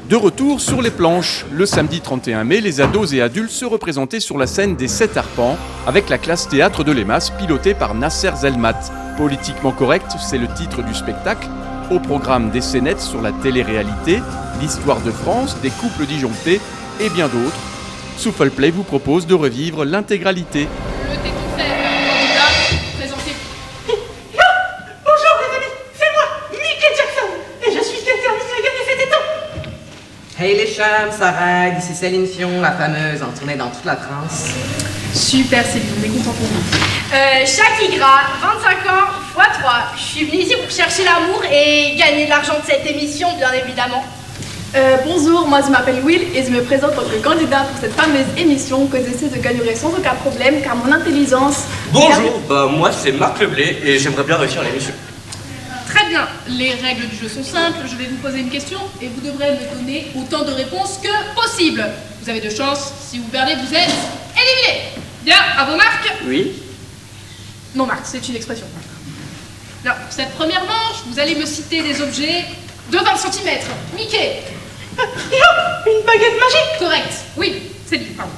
De retour sur les planches, le samedi 31 mai, les ados et adultes se représentaient sur la scène des 7 arpents avec la classe théâtre de l'EMAS pilotée par Nasser Zelmat. Politiquement correct, c'est le titre du spectacle. Au programme des scénettes sur la télé-réalité, l'histoire de France, des couples disjonctés et bien d'autres. Souffle Play vous propose de revivre l'intégralité. Le téton faible, candidat, présentez. Bonjour les amis, c'est moi, Michael Jackson, et je suis déterminé à gagner cet étang. Hey les chums, ça ride, ici Céline Fion, la fameuse, en tournée dans toute la France. Super Céline, on est content pour vous. Shakira, 25 ans, x3. Je suis venue ici pour chercher l'amour et gagner de l'argent de cette émission, bien évidemment. Bonjour, moi je m'appelle Will et je me présente en tant que candidat pour cette fameuse émission que j'essaie de gagner sans aucun problème car mon intelligence... Bonjour, moi c'est Marc Leblé et j'aimerais bien réussir l'émission. Très bien, les règles du jeu sont simples. Je vais vous poser une question et vous devrez me donner autant de réponses que possible. Vous avez 2 chances, si vous perdez, vous êtes éliminé. Bien, à vos marques. Oui. Non, Marc, c'est une expression. Alors, pour cette première manche, vous allez me citer des objets de 20 cm. Mickey. Une baguette magique. Correct. Oui, c'est dit, pardon.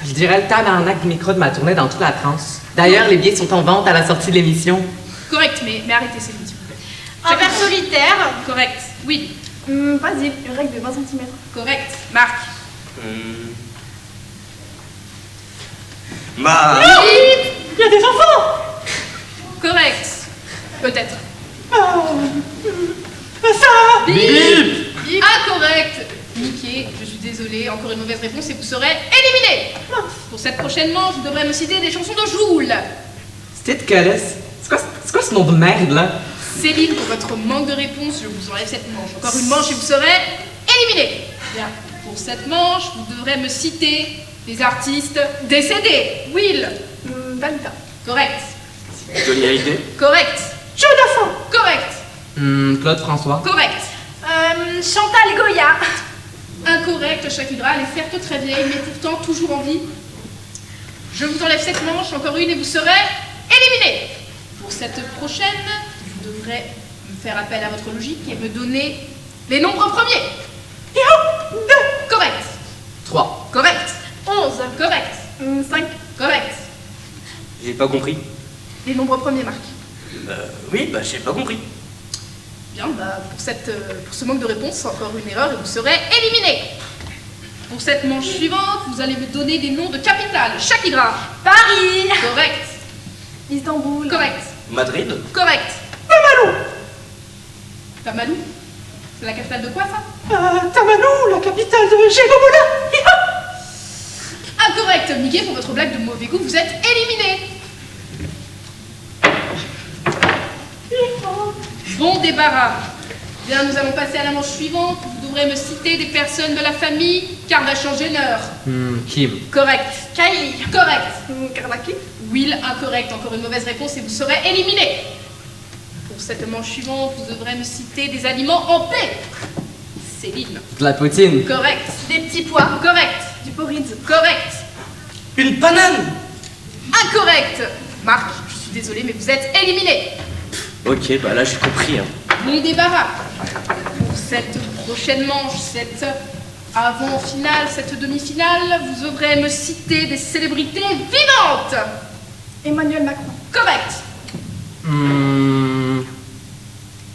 Je dirais le tabarnak du micro de ma tournée dans toute la France. D'ailleurs, les billets sont en vente à la sortie de l'émission. Correct, mais arrêtez, Céline, s'il vous plaît. Un père solitaire. Correct. Oui. Vas-y, une règle de 20 cm. Correct. Marc. Il y a des enfants. Correct. Peut-être. Ça. Bip. Incorrect. Mickey, je suis désolée, encore une mauvaise réponse et vous serez éliminé. Pour cette prochaine manche, vous devrez me citer des chansons de Joule. C'était de Calès. C'est quoi ce nom de merde là? Céline, pour votre manque de réponse, je vous enlève cette manche. Encore une manche et vous serez éliminé. Bien. Pour cette manche, vous devrez me citer des artistes décédés. Will. Dalida. Correct. Johnny Hallyday. Correct. Jonathan. Correct. Claude François. Correct. Chantal Goya. Incorrect, Shakira, elle est certes très vieille, mais pourtant toujours en vie. Je vous enlève cette manche, encore une, et vous serez éliminé. Pour cette prochaine, vous devrez me faire appel à votre logique et me donner les nombres premiers. 2. Correct. 3. Correct. 11. Correct. 5. Correct. J'ai pas compris. Les nombres premiers, Marc. Oui, j'ai pas compris. Bien, pour ce manque de réponse, encore une erreur et vous serez éliminé. Pour cette manche suivante, vous allez me donner des noms de capitales. Shakira. Paris. Correct. Istanbul. Correct. Madrid. Correct. Tamalou. C'est la capitale de quoi, ça? Tamalou, la capitale de Gégomola. Incorrect. Mickey, pour votre blague de mauvais goût, vous êtes éliminé. Bon débarras. Bien, nous allons passer à la manche suivante. Vous devrez me citer des personnes de la famille Kardashian-Jenner. Kim. Correct. Kylie. Correct. Kardaki. Will, incorrect. Encore une mauvaise réponse et vous serez éliminé. Pour cette manche suivante, vous devrez me citer des aliments en paix. Céline. De la poutine. Correct. Des petits pois. Correct. Du porridge. Correct. Une banane. Incorrect. Marc, je suis désolée, mais vous êtes éliminé. Ok, là j'ai compris. Bon débarras. Pour cette prochaine manche, cette avant-finale, cette demi-finale, vous devrez me citer des célébrités vivantes. Emmanuel Macron. Correct.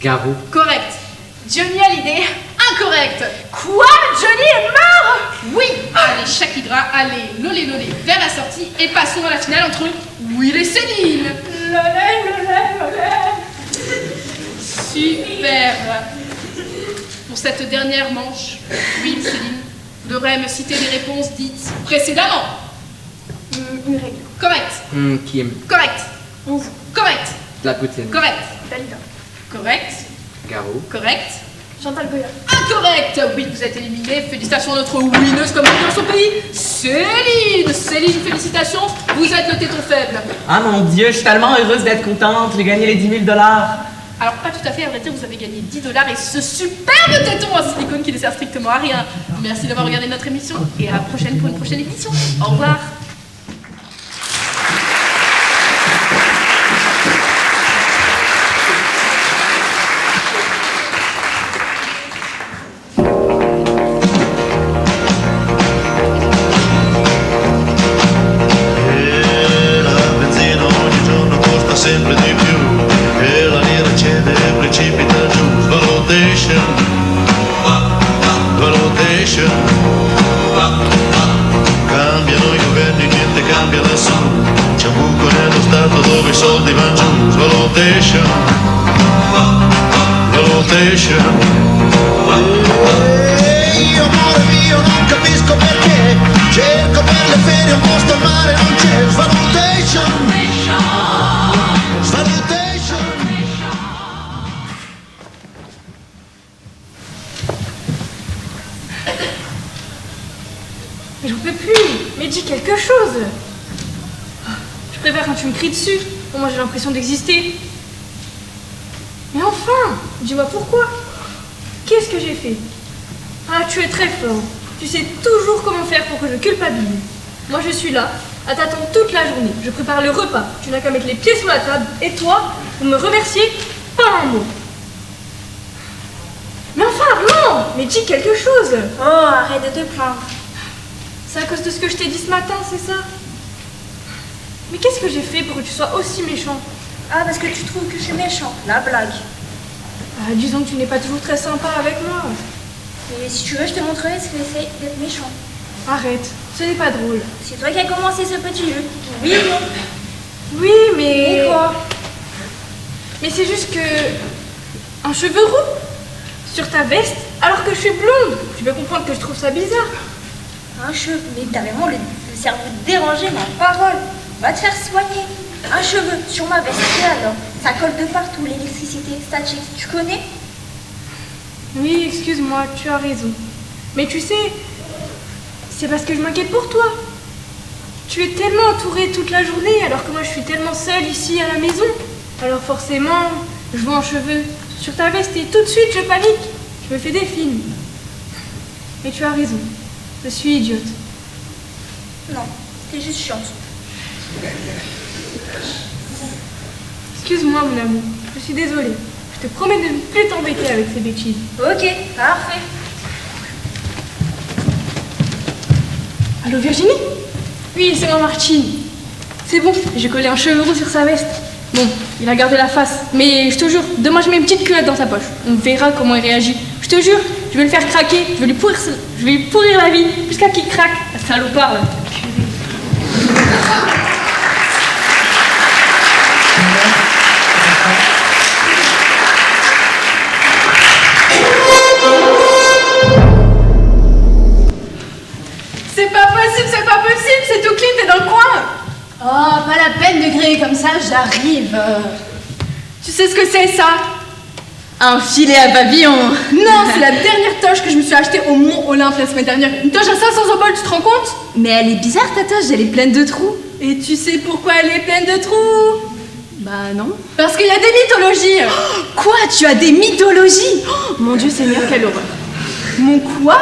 Garou. Correct. Johnny Hallyday. Incorrect. Quoi? Johnny est mort? Oui. Allez, Shakira, allez, lolé lolé, vers la sortie et passons à la finale entre Will et Céline. Super. Pour cette dernière manche, Will, Céline, vous devrez me citer des réponses dites précédemment. Une règle. Correct. Kim. Correct. 11. Correct. De la poutine. Correct. Dalida. Correct. Garou. Correct. Chantal Goya. Incorrect. Oui, vous êtes éliminé. Félicitations à notre winneuse comme on dit dans son pays, Céline. Céline, félicitations. Vous êtes le téton faible. Ah mon Dieu, je suis tellement heureuse d'être contente. J'ai gagné les 10 000 $. Alors, pas tout à fait, à vrai dire, vous avez gagné 10 $ et ce superbe téton en silicone qui ne sert strictement à rien. Merci d'avoir regardé notre émission et à la prochaine pour une prochaine émission. Au revoir. Valutation, valutation. Cambiano i governi, niente cambia nessuno. C'è un buco nello stato dove i soldi vanno giù. Valutation, valutation. Io amore mio non capisco perché. Cerco per le ferie un posto al mare non c'è. Valutation, valutation. Mais j'en peux plus. Mais dis quelque chose. Je préfère quand tu me cries dessus. Au moins j'ai l'impression d'exister. Mais enfin, dis-moi pourquoi. Qu'est-ce que j'ai fait? Ah, tu es très fort. Tu sais toujours comment faire pour que je culpabilise. Moi je suis là, à t'attendre toute la journée. Je prépare le repas. Tu n'as qu'à mettre les pieds sur la table. Et toi, pour me remercier, pas un mot. Mais enfin, non. Mais dis quelque chose. Oh, arrête de te plaindre. C'est à cause de ce que je t'ai dit ce matin, c'est ça? Mais qu'est-ce que j'ai fait pour que tu sois aussi méchant? Ah, parce que tu trouves que je suis méchant. La blague. Ah, disons que tu n'es pas toujours très sympa avec moi. Et si tu veux, je te montrerai ce que c'est d'être méchant. Arrête, ce n'est pas drôle. C'est toi qui as commencé ce petit jeu. Oui, non. Oui, mais... Et quoi? Mais c'est juste que... Un cheveu roux sur ta veste, alors que je suis blonde. Tu peux comprendre que je trouve ça bizarre. Un cheveu. Mais t'as vraiment le cerveau dérangé, ma parole. Va te faire soigner. Un cheveu sur ma veste, et alors? Ça colle de partout, l'électricité, statique. Tu connais? Oui, excuse-moi, tu as raison. Mais tu sais, c'est parce que je m'inquiète pour toi. Tu es tellement entourée toute la journée, alors que moi je suis tellement seule ici à la maison. Alors forcément, je vois un cheveu sur ta veste et tout de suite je panique. Je me fais des films. Mais tu as raison, je suis idiote. Non, t'es juste chiante. Excuse-moi mon amour, je suis désolée. Je te promets de ne plus t'embêter avec ces bêtises. Ok, parfait. Allô Virginie? Oui, c'est moi Martine. C'est bon, j'ai collé un cheveu roux sur sa veste. Bon, il a gardé la face, mais je te jure, demain je mets une petite culotte dans sa poche. On verra comment il réagit. Je te jure, je vais le faire craquer, je vais lui pourrir la vie, jusqu'à qu'il craque. La salopard là. C'est pas possible, c'est tout clean, t'es dans le coin. Oh, pas la peine de griller comme ça, j'arrive. Tu sais ce que c'est ça? Un filet à papillon. Non, c'est la dernière toche que je me suis achetée au Mont Olympe la semaine dernière. Une toche à 500 emboles, tu te rends compte? Mais elle est bizarre ta toche, elle est pleine de trous. Et tu sais pourquoi elle est pleine de trous? Bah non. Parce qu'il y a des mythologies. Oh, quoi? Tu as des mythologies? Oh, mon Dieu Seigneur, quelle horreur. Mon quoi?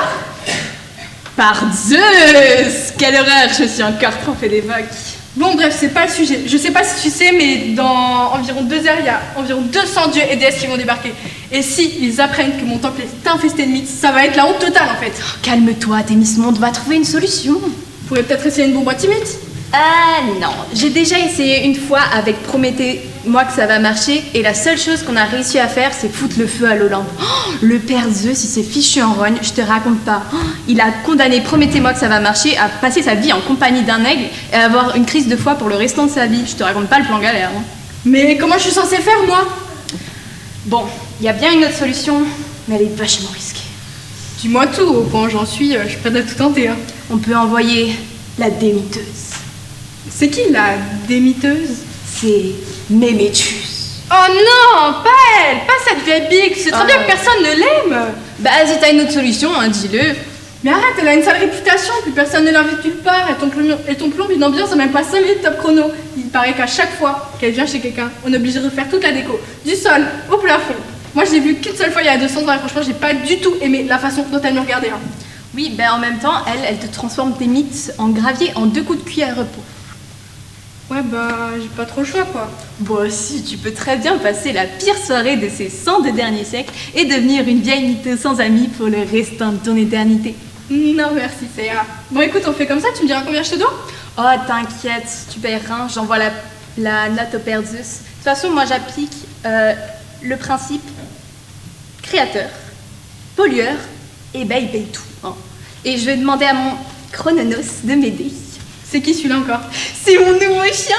Par Zeus! Quelle horreur, je suis encore trempée des vagues. Bon bref, c'est pas le sujet. Je sais pas si tu sais, mais dans environ 2 heures, il y a environ 200 dieux et déesses qui vont débarquer. Et si ils apprennent que mon temple est infesté de mythes, ça va être la honte totale en fait. Oh, calme-toi, Thémis Monde va trouver une solution. Vous pourrez peut-être essayer une bombe anti-mythes? Ah non, j'ai déjà essayé une fois avec Prométhée-moi que ça va marcher et la seule chose qu'on a réussi à faire c'est foutre le feu à l'Olympe. Oh, le père Zeus, il s'est fichu en rogne, je te raconte pas. Oh, il a condamné Prométhée-moi que ça va marcher à passer sa vie en compagnie d'un aigle et à avoir une crise de foi pour le restant de sa vie. Je te raconte pas le plan galère. Hein. Mais comment je suis censée faire moi? Bon, il y a bien une autre solution, mais elle est vachement risquée. Dis-moi tout, au point où j'en suis, je suis prête à tout tenter. Hein. On peut envoyer la démiteuse. C'est qui la démiteuse? C'est Mémétus. Oh non, pas elle, pas cette vieille bique, c'est très bien que personne ne l'aime. Bah si t'as une autre solution, hein, dis-le. Mais arrête, elle a une sale réputation, puis personne ne l'invite nulle part, elle ton plombe une ambiance à même pas 5 minutes top chrono. Il paraît qu'à chaque fois qu'elle vient chez quelqu'un, on est obligé de refaire toute la déco, du sol au plafond. Moi je l'ai vue qu'une seule fois il y a 200 ans et franchement j'ai pas du tout aimé la façon dont elle me regardait. Hein. Oui, ben en même temps, elle te transforme tes mythes en gravier en 2 coups de cuillère à repos. Ouais, bah, j'ai pas trop le choix, quoi. Bon, si, tu peux très bien passer la pire soirée de ces 102 derniers siècles et devenir une vieille mytheuse sans amis pour le restant de ton éternité. Non, merci, ça ira. Bon, écoute, on fait comme ça, tu me diras combien je te dois? Oh, t'inquiète, tu payes rien, j'envoie la note au père Zeus. De toute façon, moi, j'applique le principe créateur pollueur, et ben il paye tout. Hein. Et je vais demander à mon Chrononos de m'aider. C'est qui celui-là encore? C'est mon nouveau chien.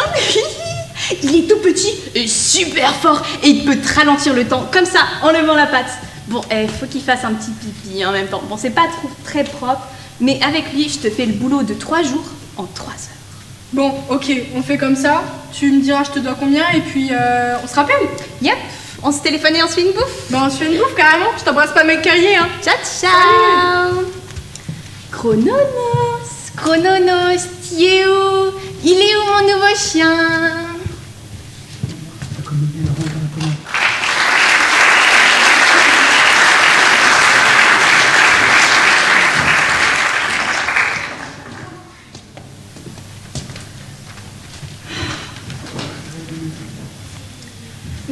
Il est tout petit et super fort et il peut te ralentir le temps comme ça en levant la patte. Bon, faut qu'il fasse un petit pipi en même temps. Bon, c'est pas très propre, mais avec lui, je te fais le boulot de 3 jours en 3 heures. Bon, ok, on fait comme ça. Tu me diras je te dois combien et puis on se rappelle? Yep, on se téléphone et on se fait une bouffe. Ben on se fait une bouffe carrément. Je t'embrasse pas mec cahier, hein. Ciao, ciao. Chrononos, Chrononos, tu es où? Il est où mon nouveau chien?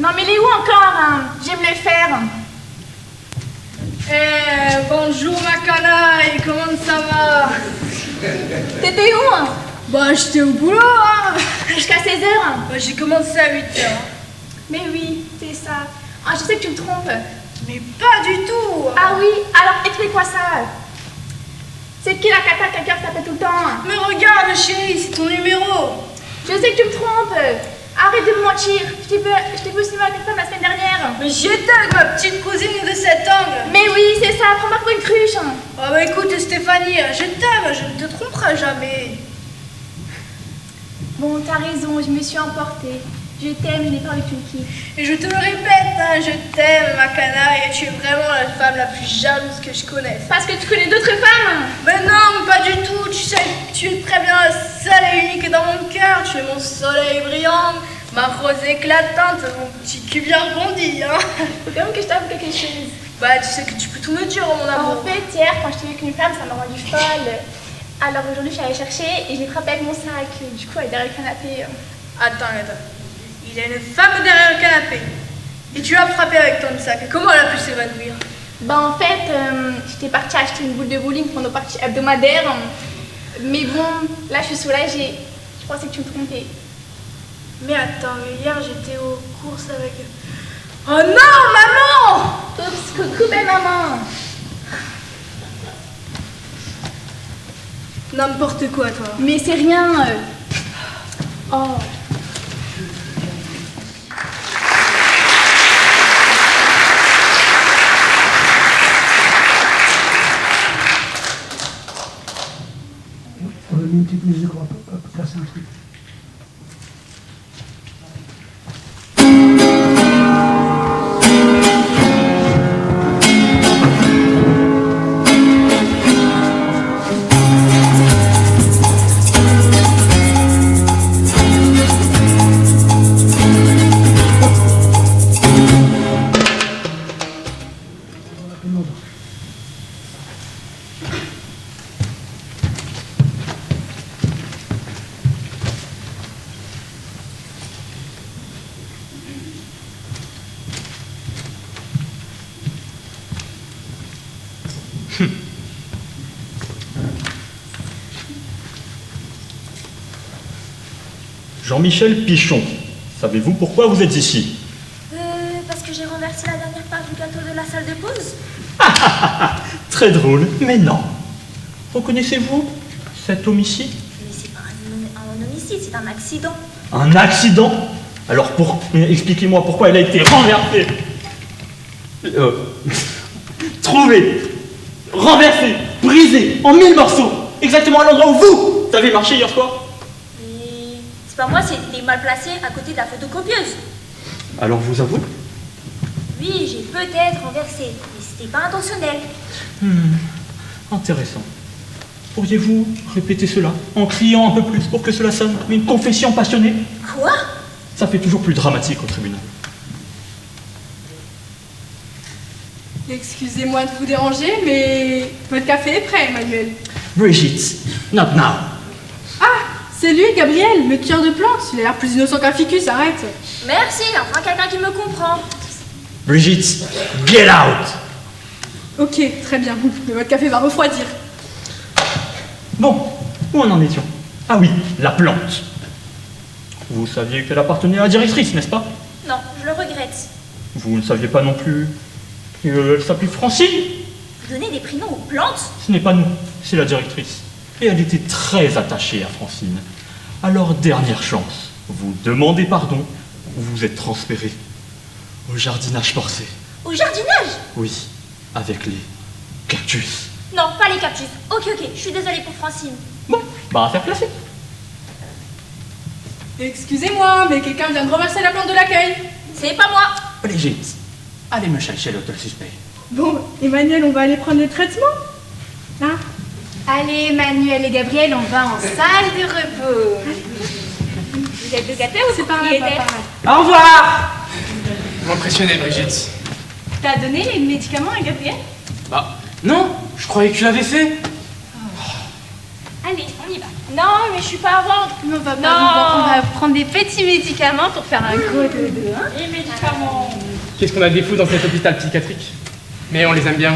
Non mais il est où encore hein? J'aime le faire. Bonjour Makana, et comment ça va? T'étais où hein? Bah j'étais au boulot, hein. Jusqu'à 16h. Bah j'ai commencé à 8h. Mais oui, c'est ça. Ah, je sais que tu me trompes. Mais pas du tout. Ah oui, alors explique-moi ça. C'est qui la cata quelqu'un qui t'appelle tout le temps? Mais regarde chérie, c'est ton numéro. Je sais que tu me trompes. Arrête de me mentir. Je t'ai vu au cinéma avec une femme la semaine dernière. Mais j'étais avec ma petite cousine de 7 ans. Mais oui, c'est ça, prends-moi pour une cruche. Ah bah écoute Stéphanie, je t'aime, je ne te tromperai jamais. Bon, t'as raison, je me suis emportée. Je t'aime, je n'ai pas envie que tu me quittes. Et je te le répète, hein, je t'aime Makana, et tu es vraiment la femme la plus jalouse que je connaisse. Parce que tu connais d'autres femmes? Mais non, pas du tout, tu sais, tu es très bien la seule et unique dans mon cœur. Tu es mon soleil brillant, ma rose éclatante, mon petit cul bien rebondi, hein. Faut quand même que je t'avoue quelque chose. Bah tu sais que tu peux tout me dire, mon amour. En fait, hier, quand je t'ai vu avec une femme, ça m'a rendu folle. Alors aujourd'hui, je suis allée chercher et je l'ai frappée avec mon sac. Du coup, elle est derrière le canapé. Attends. Il y a une femme derrière le canapé. Et tu l'as frappée avec ton sac. Comment elle a pu s'évanouir? Bah en fait, j'étais partie acheter une boule de bowling pour nos parties hebdomadaires. Mais bon, là je suis soulagée. Je pensais que tu me trompais. Mais attends, hier j'étais aux courses avec... Oh non, maman! Oups, coucou belle maman. N'importe quoi, toi. Mais c'est rien. Oh. On va mettre une petite musique, on va passer un truc. Jean-Michel Pichon, savez-vous pourquoi vous êtes ici? Parce que j'ai renversé la dernière part du gâteau de la salle de pause. Très drôle, mais non. Reconnaissez-vous cet homicide? Mais c'est pas un homicide, c'est un accident. Un accident? Alors expliquez-moi pourquoi elle a été renversée. Trouvée, renversée, brisée en 1000 morceaux, exactement à l'endroit où vous avez marché hier soir. Mais c'est pas moi, c'était mal placé à côté de la photocopieuse. Alors vous avouez? Oui, j'ai peut-être renversé, mais c'était pas intentionnel. Intéressant. Pourriez-vous répéter cela en criant un peu plus pour que cela sonne comme une confession passionnée? Quoi? Ça fait toujours plus dramatique au tribunal. Excusez-moi de vous déranger, mais votre café est prêt, Emmanuel. Brigitte, not now. Ah, c'est lui, Gabriel, le tueur de plantes. Il a l'air plus innocent qu'un ficus, arrête. Merci, enfin quelqu'un qui me comprend. Brigitte, get out! Ok, très bien, mais votre café va refroidir. Bon, où en étions? Ah oui, la plante. Vous saviez qu'elle appartenait à la directrice, n'est-ce pas? Non, je le regrette. Vous ne saviez pas non plus qu'elle s'appelait Francine? Vous donnez des prénoms aux plantes? Ce n'est pas nous, c'est la directrice. Et elle était très attachée à Francine. Alors, dernière chance, vous demandez pardon ou vous êtes transféré au jardinage forcé. Au jardinage? Oui, avec les cactus. Non, pas les cactus. Ok, je suis désolée pour Francine. Bon, bah affaire classée. Excusez-moi, mais quelqu'un vient de renverser la plante de l'accueil. C'est pas moi. Brigitte, allez me chercher l'hôtel suspect. Bon, Emmanuel, on va aller prendre le traitement. Hein? Allez, Manuel et Gabriel, on va en salle de repos. Vous êtes locataire ou C'est pas vrai, propriétaire? papa. Au revoir. Vous m'impressionnez, Brigitte. T'as donné les médicaments à Gabriel? Bah, non, je croyais que tu l'avais fait. Allez, on y va. Non, mais je suis pas à vendre. On va prendre des petits médicaments pour faire un gros dodo. Hein? Les médicaments. Qu'est-ce qu'on a des fous dans cet hôpital psychiatrique. Mais on les aime bien.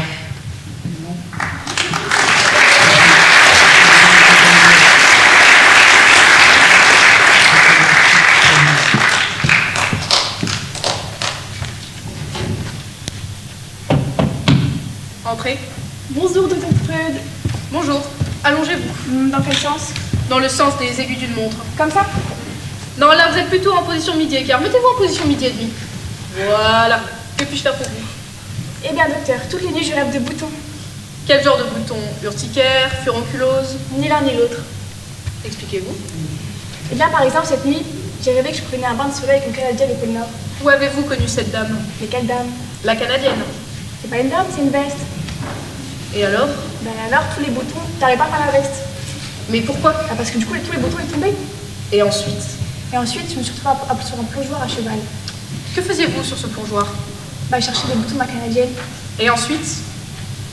Entrez. Bonjour, docteur Freud. Bonjour. Allongez-vous. Dans quel sens? Dans le sens des aiguilles d'une montre. Comme ça? Non, là vous êtes plutôt en position midi et quart. Mettez-vous en position midi et demi. Voilà. Que puis-je faire pour vous? Eh bien, docteur, toutes les nuits je rêve de boutons. Quel genre de bouton? Urticaire, furonculose? Ni l'un ni l'autre. Expliquez-vous. Eh bien, par exemple, cette nuit, j'ai rêvé que je prenais un bain de soleil avec une canadienne au pôle Nord. Où avez-vous connu cette dame? Mais quelle dame? La canadienne. C'est pas une dame, c'est une veste. Et alors? Ben alors, tous les boutons, t'arrives pas à faire la veste. Mais pourquoi? Ah, parce que du coup, tous les boutons ils tombaient. Et ensuite? Et ensuite, je me suis retrouvée sur un plongeoir à cheval. Que faisiez-vous sur ce plongeoir? Bah, je cherchais des boutons de ma canadienne. Et ensuite?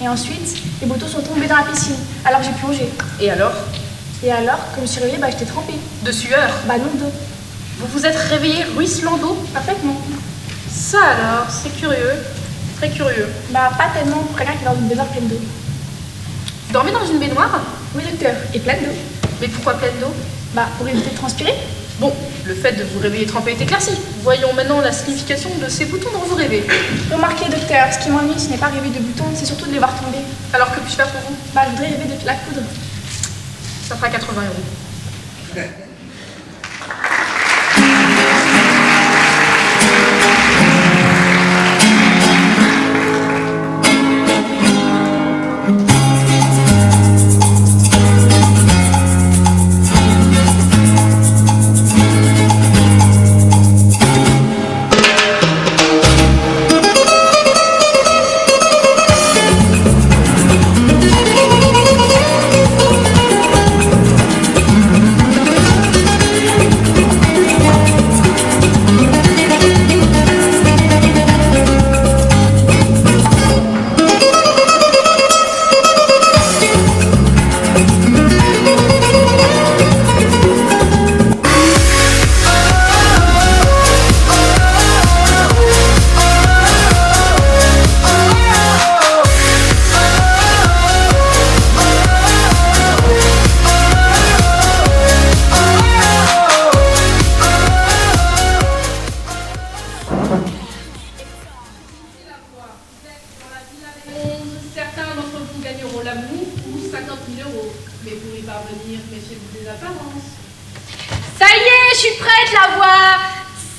Et ensuite, les boutons sont tombés dans la piscine. Alors j'ai plongé. Et alors? Et alors, quand je me suis réveillée, bah, j'étais trempée. De sueur? Bah, non, d'eau. Vous vous êtes réveillé ruisselant d'eau? Parfaitement. Ça alors, c'est curieux. Très curieux. Bah, pas tellement pour quelqu'un qui est dans une baignoire pleine d'eau. Vous dormez dans une baignoire? Oui, docteur. Et pleine d'eau. Mais pourquoi pleine d'eau? Bah, pour éviter de transpirer. Bon, le fait de vous réveiller trempé est éclairci. Voyons maintenant la signification de ces boutons dont vous rêvez. Remarquez, docteur, ce qui m'ennuie, ce n'est pas rêver de boutons, c'est surtout de les voir tomber. Alors que puis-je faire pour vous? Bah, je voudrais rêver de la poudre. Ça fera 80 €.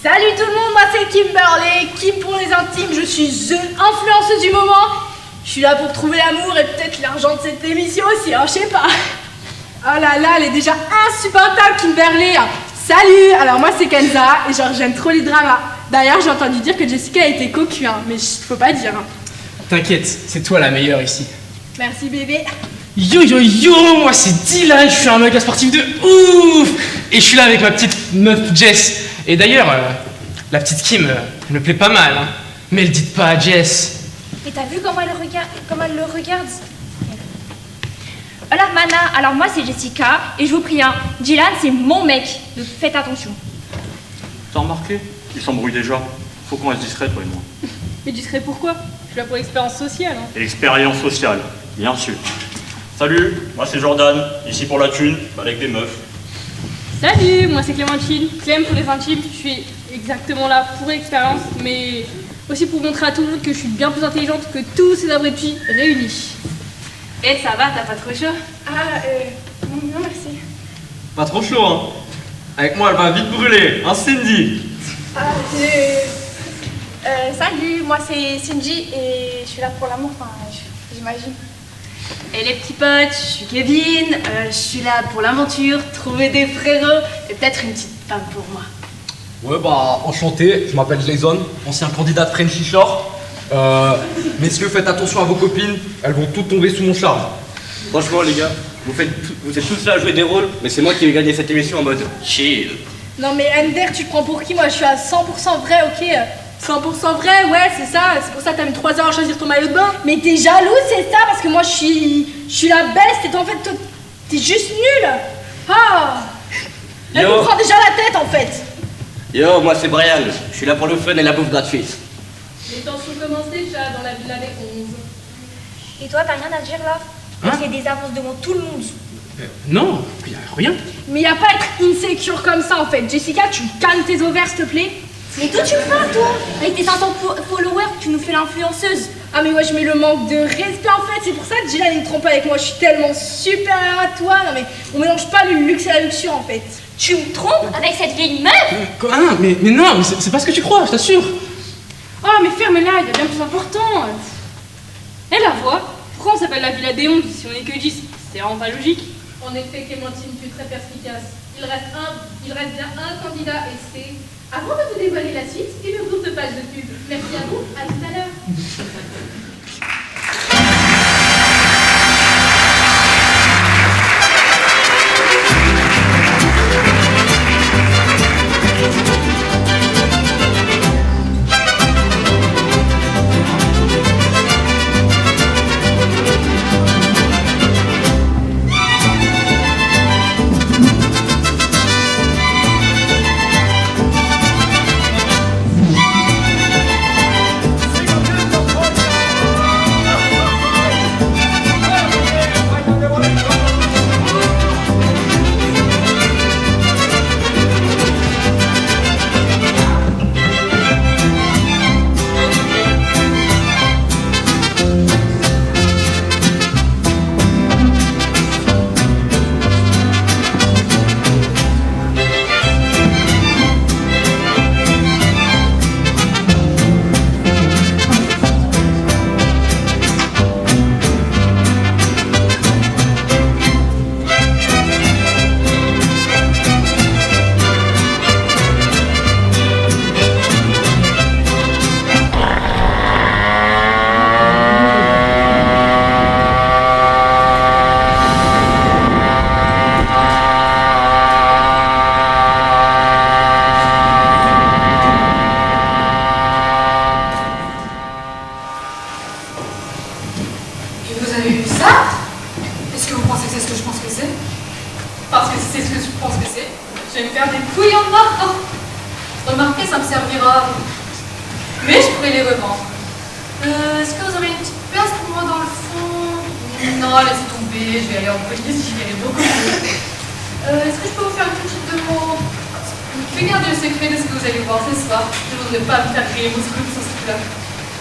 Salut tout le monde, moi c'est Kimberly, Kim pour les intimes, je suis The influenceuse du moment. Je suis là pour trouver l'amour et peut-être l'argent de cette émission aussi, hein, je sais pas. Oh là là, elle est déjà insupportable, Kimberly. Salut, alors moi c'est Kenza et genre j'aime trop les dramas. D'ailleurs j'ai entendu dire que Jessica a été cocu, hein, mais faut pas dire. Hein. T'inquiète, c'est toi la meilleure ici. Merci bébé. Yo yo yo, moi c'est Dylan, je suis un mega sportif de ouf. Et je suis là avec ma petite meuf Jess. Et d'ailleurs, la petite Kim, elle me plaît pas mal, hein. Mais elle dit pas à Jess. Et t'as vu comment elle le regarde? Hola Mana, alors moi c'est Jessica, et je vous prie, hein, Dylan c'est mon mec, donc faites attention. T'as remarqué? Ils s'embrouillent déjà. Faut qu'on reste discret, toi et moi. Mais discret pourquoi? Je suis là pour l'expérience sociale. Hein. Et l'expérience sociale, bien sûr. Salut, moi c'est Jordan, ici pour la thune, avec des meufs. Salut, moi c'est Clémentine, Clem pour les intimes, je suis exactement là pour l'expérience, mais Aussi pour montrer à tout le monde que je suis bien plus intelligente que tous ces abrutis réunis. Et ça va, t'as pas trop chaud? Non merci. Pas trop chaud, hein. Avec moi, elle va vite brûler, hein, Cindy? Salut, moi c'est Cindy et je suis là pour l'amour, enfin, j'imagine. Et les petits potes, je suis Kevin, je suis là pour l'aventure, trouver des frérots et peut-être une petite femme pour moi. Ouais, bah, enchanté, je m'appelle Jason, ancien candidat de Frenchy Shore. Messieurs, faites attention à vos copines, elles vont toutes tomber sous mon charme. Franchement, les gars, vous êtes tous là à jouer des rôles, mais c'est moi qui vais gagner cette émission en mode chill. Non mais Ender, tu te prends pour qui? Moi je suis à 100% vrai, ok? 100% vrai, ouais, c'est ça. C'est pour ça que t'as mis 3 heures à choisir ton maillot de bain. Mais t'es jalouse, c'est ça? Parce que moi je suis la best et toi en fait t'es juste nulle. Ah! Elle me prend déjà la tête en fait. Yo, moi c'est Brian, je suis là pour le fun et la bouffe gratuite. Les tensions commencent déjà dans la villa des 11. Et toi, t'as rien à dire là? Hein? Tu fais des avances devant tout le monde. Non, y a rien. Mais y a pas à être insécure comme ça en fait. Jessica, tu calmes tes ovaires s'il te plaît. Mais toi, tu le fais, toi? Avec tes 500 followers, tu nous fais l'influenceuse. Ah mais ouais, je mets le manque de respect en fait. C'est pour ça que Dylan il me trompe avec moi. Je suis tellement supérieure à toi. Non mais on mélange pas le luxe et la luxure en fait. Tu me trompes avec cette vieille meuf? Quoi? Ah, mais non, mais c'est pas ce que tu crois, je t'assure. Oh mais ferme-la, il y a bien plus important. Et la voix? Pourquoi on s'appelle la Villa des 11 si on est que 10? C'est vraiment pas logique. En effet, Clémentine, tu es très perspicace. Il reste bien un candidat et c'est... Avant de vous dévoiler la suite, une courte page de pub. Merci à vous, à tout à l'heure.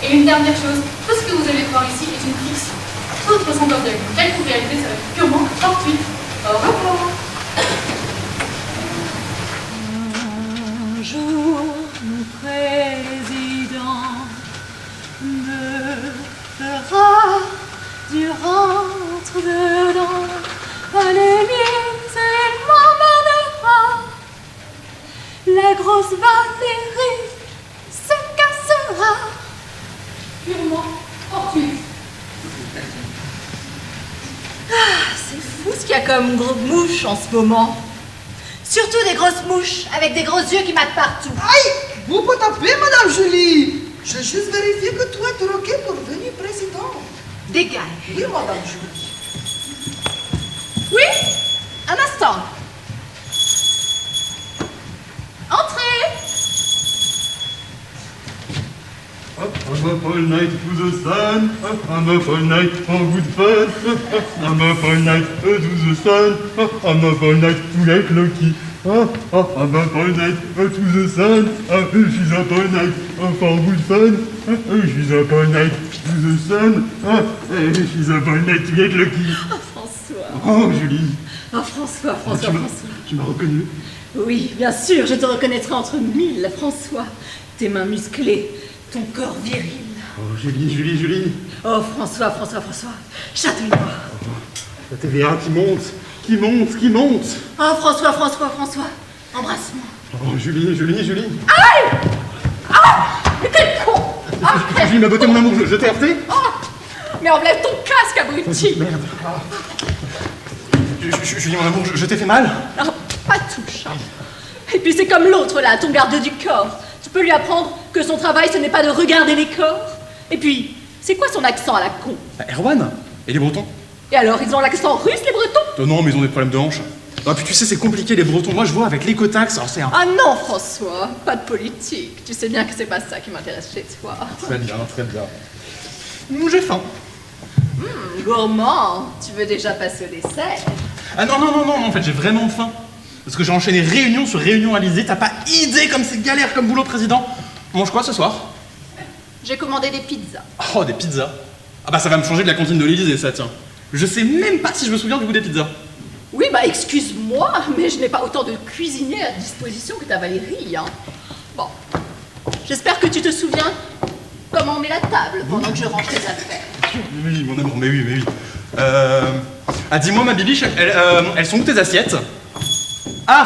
Et une dernière chose, tout ce que vous allez voir ici est une fiction. Toute ressemblance avec une quelconque réalité serait purement fortuite. Au revoir. Un jour, mon président me fera du rentre dedans. À l'Élysée, il m'emmènera. La grosse Valérie se cassera. Purement fortuite. Ah, c'est fou ce qu'il y a comme gros mouches en ce moment. Surtout des grosses mouches avec des gros yeux qui matent partout. Aïe! Vous pouvez taper, Madame Julie! J'ai juste vérifié que tout est OK pour devenir président. Dégage. Oui, Madame Julie. Oui? Un instant. Entrez! I'm up all night to the sun. I'm up all night for good fun. I'm up all night to the sun. I'm up all night to get lucky. Appointed to the sun, she's appointed for good fun, she's appointed to the sun, she's appointed to get lucky. Oh, François. Oh, Julie. Oh, François. Tu m'as reconnu? Oui, bien sûr, je te reconnaîtrai entre mille, François. Tes mains musclées, ton corps viril. Oh, Julie. Oh, François. Chatouille-moi. La TVA qui monte. Oh, François. Embrasse-moi. Oh, Julie. Aïe! Ah! Mais quel con! Julie, ma beauté, mon amour, je t'ai heurté? Oh! Mais enlève ton casque, abruti! Merde. Julie, mon amour, je t'ai fait mal? Non, pas touche. Et puis c'est comme l'autre là, ton garde du corps. Tu peux lui apprendre que son travail, ce n'est pas de regarder les corps. Et puis, c'est quoi son accent à la con? Erwan? Et les Bretons? Et alors, ils ont l'accent russe, les Bretons? Non, mais ils ont des problèmes de hanche. Ah, puis tu sais, c'est compliqué, les Bretons. Moi, je vois avec l'écotaxe, alors c'est un... Ah non, François, pas de politique. Tu sais bien que c'est pas ça qui m'intéresse chez toi. Très bien. J'ai faim. Gourmand, tu veux déjà passer au dessert? Ah non, en fait, j'ai vraiment faim. Parce que j'ai enchaîné réunion sur réunion à l'Élysée. T'as pas idée comme c'est galère comme boulot, président. On mange quoi ce soir? J'ai commandé des pizzas. Oh, des pizzas. Ah bah ça va me changer de la cantine de l'Élysée, ça, tiens. Je sais même pas si je me souviens du goût des pizzas. Oui, bah excuse-moi, mais je n'ai pas autant de cuisiniers à disposition que ta Valérie, hein. Bon, j'espère que tu te souviens comment on met la table pendant que je range tes affaires. Oui, mon amour, mais oui. Ah, dis-moi, ma bibiche, elles sont où tes assiettes? Ah,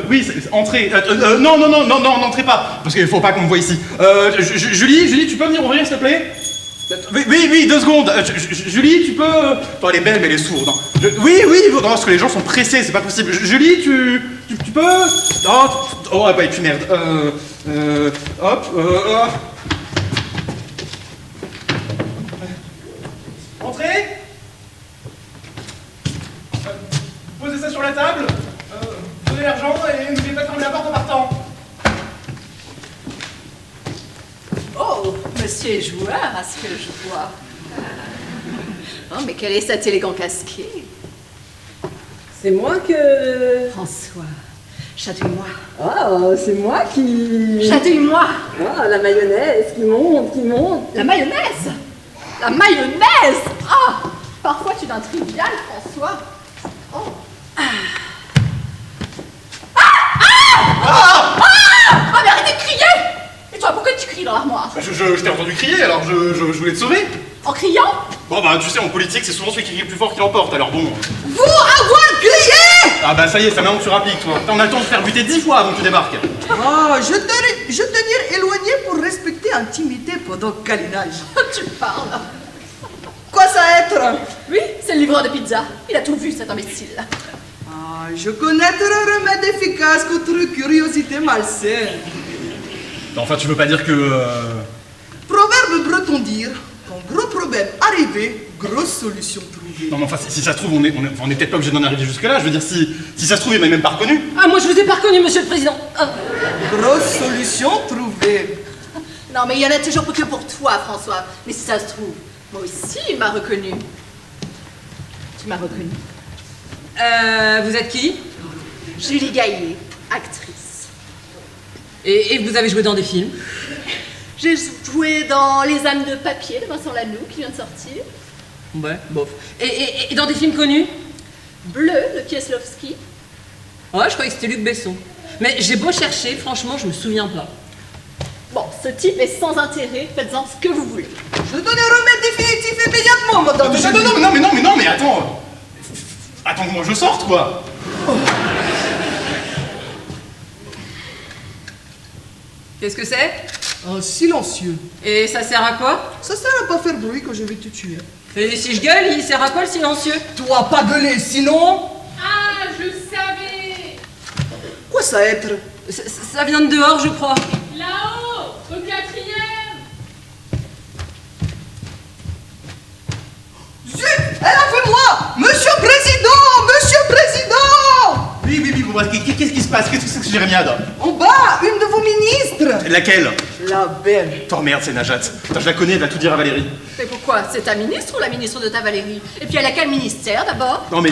oui, entrez. Non, n'entrez pas, parce qu'il faut pas qu'on me voie ici. Julie, tu peux venir ouvrir, s'il te plaît? Oui, 2 secondes. Julie, tu peux... Attends, elle est belle, mais elle est sourde. Hein. Oui, non, parce que les gens sont pressés, c'est pas possible. Julie, tu peux... Oh, bah, et puis merde. Entrez. Posez ça sur la table. Donnez l'argent et n'oubliez pas de fermer la porte en partant. Oh, monsieur est joueur, à ce que je vois. Oh, mais quel est cet élégant casquet? C'est moi que... François, chatouille-moi. Oh, c'est moi qui... Chatouille-moi. Oh, la mayonnaise qui monte. La mayonnaise? La mayonnaise? Ah, parfois tu es d'un trivial, François. Oh. Ah, mais arrêtez de crier! Et toi, pourquoi tu cries dans l'armoire? Je t'ai entendu crier, alors je voulais te sauver. En criant? Bon bah tu sais, en politique, c'est souvent celui qui crie le plus fort qui l'emporte, alors bon... Vous avoir crié! Ah bah ça y est, ça maintenant que tu rappliques, toi. On a le temps de faire buter 10 fois avant que tu débarques. Oh, je tenir éloigné pour respecter l'intimité pendant le câlinage. Tu parles. Quoi ça être? Oui, c'est le livreur de pizza. Il a tout vu, cet imbécile. Ah, je connaîtrai un remède efficace contre curiosité malsaine. Enfin, tu veux pas dire que... Proverbe breton dire, quand gros problème arrivé, grosse solution trouvée. Non mais enfin, si ça se trouve, on est peut-être pas obligé d'en arriver jusque-là. Je veux dire, si ça se trouve, il m'a même pas reconnu. Ah, moi je vous ai pas reconnu, monsieur le président. Grosse solution trouvée. Non, mais il y en a toujours que pour toi, François. Mais si ça se trouve, moi aussi, il m'a reconnu. Tu m'as reconnu. Vous êtes qui? Julie Gaillet, actrice. Et vous avez joué dans des films? J'ai joué dans Les âmes de papier de Vincent Lanoux qui vient de sortir. Ouais, bof. Et dans des films connus? Bleu de Kieslowski. Ouais, je croyais que c'était Luc Besson. Mais j'ai beau chercher, franchement, je me souviens pas. Bon, ce type est sans intérêt, faites-en ce que vous voulez. Je donne un remède définitif immédiatement, madame. Non, mais attends. Attends que moi je sorte, quoi. Oh. Qu'est-ce que c'est? Un silencieux. Et ça sert à quoi? Ça sert à pas faire bruit quand je vais te tuer. Et si je gueule, il sert à quoi le silencieux? Toi, pas gueuler, sinon... Ah, je savais! Quoi ça être? Ça vient de dehors, je crois. Là-haut, au 4e! Zut! Elle a fait moi! Monsieur Président! Oui, Qu'est-ce qui se passe? Qu'est-ce que c'est que Jérémiade? En bas, une de vos ministres. Laquelle? La belle. Oh merde, c'est Najat. Attends, je la connais, elle va tout dire à Valérie. Mais pourquoi? C'est ta ministre ou la ministre de ta Valérie? Et puis elle a quel ministère d'abord? Non, mais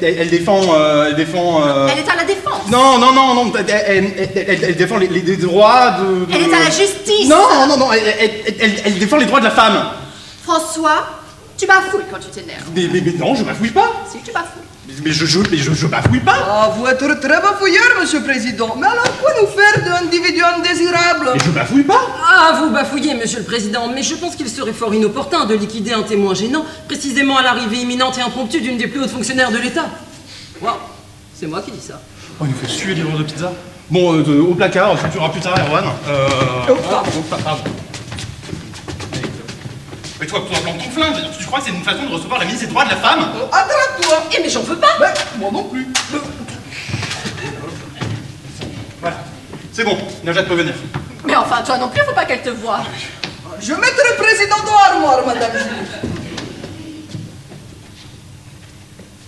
elle défend. Elle est à la défense. Non, elle défend les droits de. Elle est à la justice. Non, elle défend les droits de la femme. François, tu bafouilles quand tu t'énerves. Mais non, je bafouille pas. Si, tu bafouilles. Mais je bafouille pas. Ah, vous êtes très bafouilleur, monsieur le président. Mais alors, quoi nous faire d'individus indésirables? Mais je bafouille pas. Ah, vous bafouillez, monsieur le président, mais je pense qu'il serait fort inopportun de liquider un témoin gênant, précisément à l'arrivée imminente et impromptue d'une des plus hautes fonctionnaires de l'État. Waouh, c'est moi qui dis ça. Oh, il nous fait suer livreur de pizza. Bon, au placard, tu auras plus tard, Erwan. Pardon. Mais toi, planque ton flingue, tu crois que c'est une façon de recevoir la ministre des droits de la femme? Attrape-toi. Eh, mais j'en veux pas. Moi non plus. Voilà, c'est bon, Najat peut venir. Mais enfin, toi non plus, faut pas qu'elle te voie. Je mettrai le président dans l'armoire, madame Julie.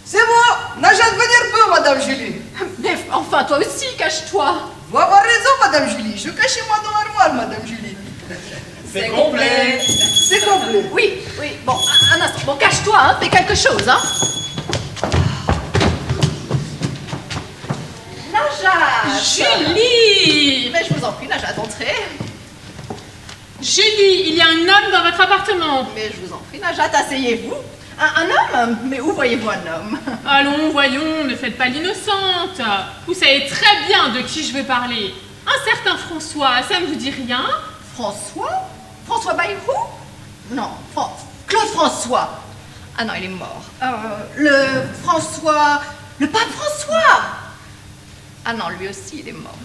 C'est bon, Najat venir peut, madame Julie. Mais enfin, toi aussi, cache-toi. Vous avez raison, madame Julie. Je cache moi dans l'armoire, madame Julie. C'est complet. C'est complet. Oui, bon, un instant. Bon, cache-toi, hein, fais quelque chose, hein. Najat. Julie! Mais je vous en prie, Najat, entrez. Julie, il y a un homme dans votre appartement. Mais je vous en prie, Najat, asseyez-vous. Un homme? Mais où voyez-vous un homme? Allons, voyons, ne faites pas l'innocente. Vous savez très bien de qui je veux parler. Un certain François, ça ne vous dit rien? François? François Bayrou? Non, Claude François. Ah non, il est mort. Le François... Le pape François! Ah non, lui aussi, il est mort.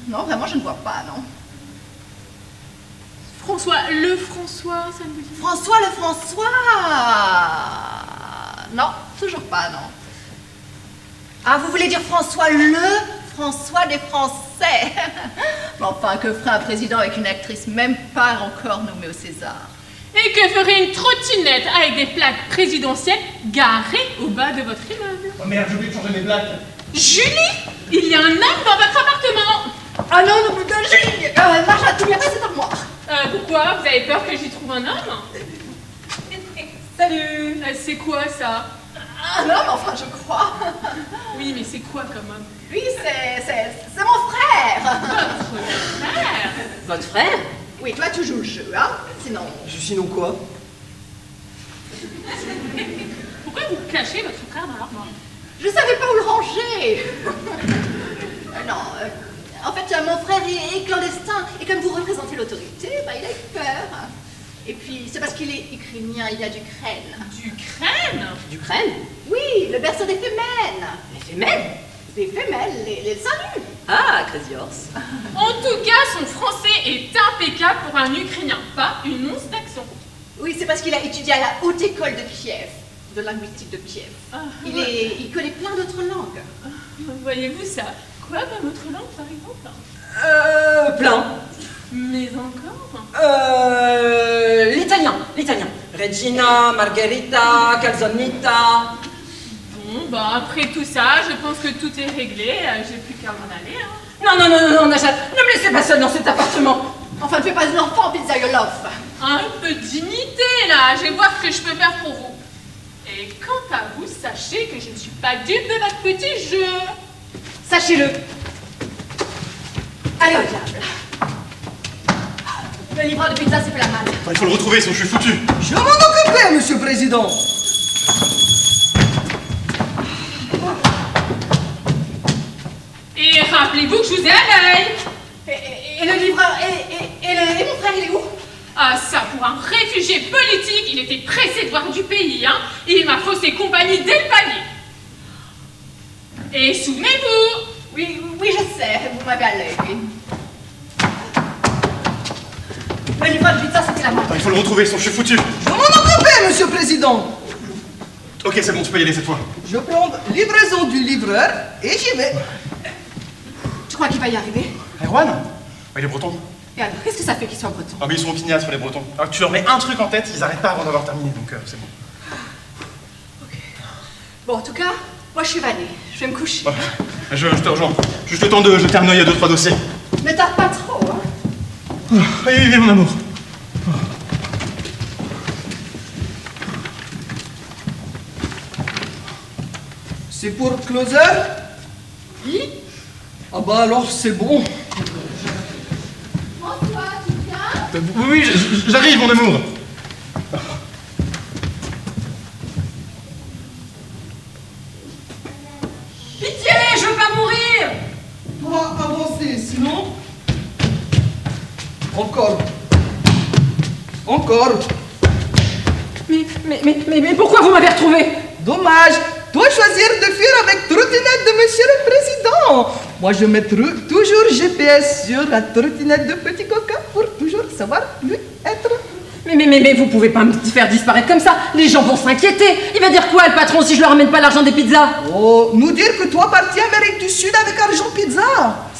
Non, vraiment, je ne vois pas, non. François, ça ne vous dit rien? François le François! Non, toujours pas, non. Ah, vous voulez dire François des Français? Mais enfin, que ferait un président avec une actrice même pas encore nommée au César? Et que ferait une trottinette avec des plaques présidentielles garées au bas de votre immeuble? Oh merde, j'ai oublié de changer mes plaques. Julie, il y a un homme dans votre appartement. Ah non, non, putain, Julie! Marja, tu viens pas cette armoire. Pourquoi? Vous avez peur que j'y trouve un homme? Salut! C'est quoi ça? Un homme, enfin, je crois. Oui, mais c'est quoi comme homme? Oui, c'est mon frère. Votre frère? Votre frère? Oui, toi, tu joues le jeu, hein? Sinon quoi? Pourquoi vous cachez votre frère dans l'armoire? Je savais pas où le ranger. Non, en fait, mon frère est clandestin. Et comme vous représentez l'autorité, bah, il a eu peur. Et puis, c'est parce qu'il est ukrainien, il vient d'Ukraine. D'Ukraine? D'Ukraine? Oui, le berceau des femelles. Les femelles? Des femelles, les seins nus. Ah, Crazy Horse. En tout cas, son français est impeccable pour un Ukrainien, pas une once d'accent. Oui, c'est parce qu'il a étudié à la haute école de Kiev, de linguistique de Kiev. Il connaît plein d'autres langues. Voyez-vous ça? Quoi comme autre langue, par exemple? Plein. Mais encore? L'italien. Regina, Margherita, Calzonita. Bon, bah après tout ça, je pense que tout est réglé, j'ai plus qu'à m'en aller, hein. Non, Najat, ne me laissez pas seule dans cet appartement. Enfin, ne fais pas un enfant, Pizzaiolov. Un peu de dignité, là, je vais voir ce que je peux faire pour vous. Et quant à vous, sachez que je ne suis pas dupe de votre petit jeu. Sachez-le. Allez au diable. Le livreur de pizza s'est fait la malle. Il faut le retrouver, sinon je suis foutu. Je m'en occuperai, monsieur le président. Et rappelez-vous que je vous ai à l'œil. Et le livreur, et mon frère, il est où? Ah ça, pour un réfugié politique, il était pressé de voir du pays, hein. Il m'a faussé compagnie dès le palier. Et souvenez-vous. Oui, je sais, vous m'avez à l'œil, oui. Le livreur de pizza, c'était la malle. Il faut le retrouver, sinon je suis foutu. Je m'en occuperai, monsieur le président. Ok, c'est bon, tu peux y aller cette fois. Je prends livraison du livreur et j'y vais. Tu crois qu'il va y arriver? Erwan? Il est breton. Et alors, qu'est-ce que ça fait qu'ils soient bretons? Ah mais ils sont opiniâtres, les bretons. Alors, tu leur mets un truc en tête, ils arrêtent pas avant d'avoir terminé, donc c'est bon. Ok. Bon, en tout cas, Moi, je suis vannée. Je vais me coucher. Je te rejoins. Juste le temps de jeter un œil à 2-3 dossiers. Ne tarde pas trop, hein. Oui, mon amour. C'est pour Closer? Oui. Ah bah alors c'est bon. François, tu viens? Oui, j'arrive, mon amour. Pitié, je veux pas mourir! On va avancer, sinon... Encore. Encore. Mais pourquoi vous m'avez retrouvé? Dommage. Toi choisir de fuir avec trottinette de monsieur le président. Moi je mettrai toujours GPS sur la trottinette de petit coquin pour toujours savoir lui être. Mais vous pouvez pas me faire disparaître comme ça. Les gens vont s'inquiéter. Il va dire quoi le patron si je leur ramène pas l'argent des pizzas? Oh, nous dire que toi parti Amérique du Sud avec argent pizza.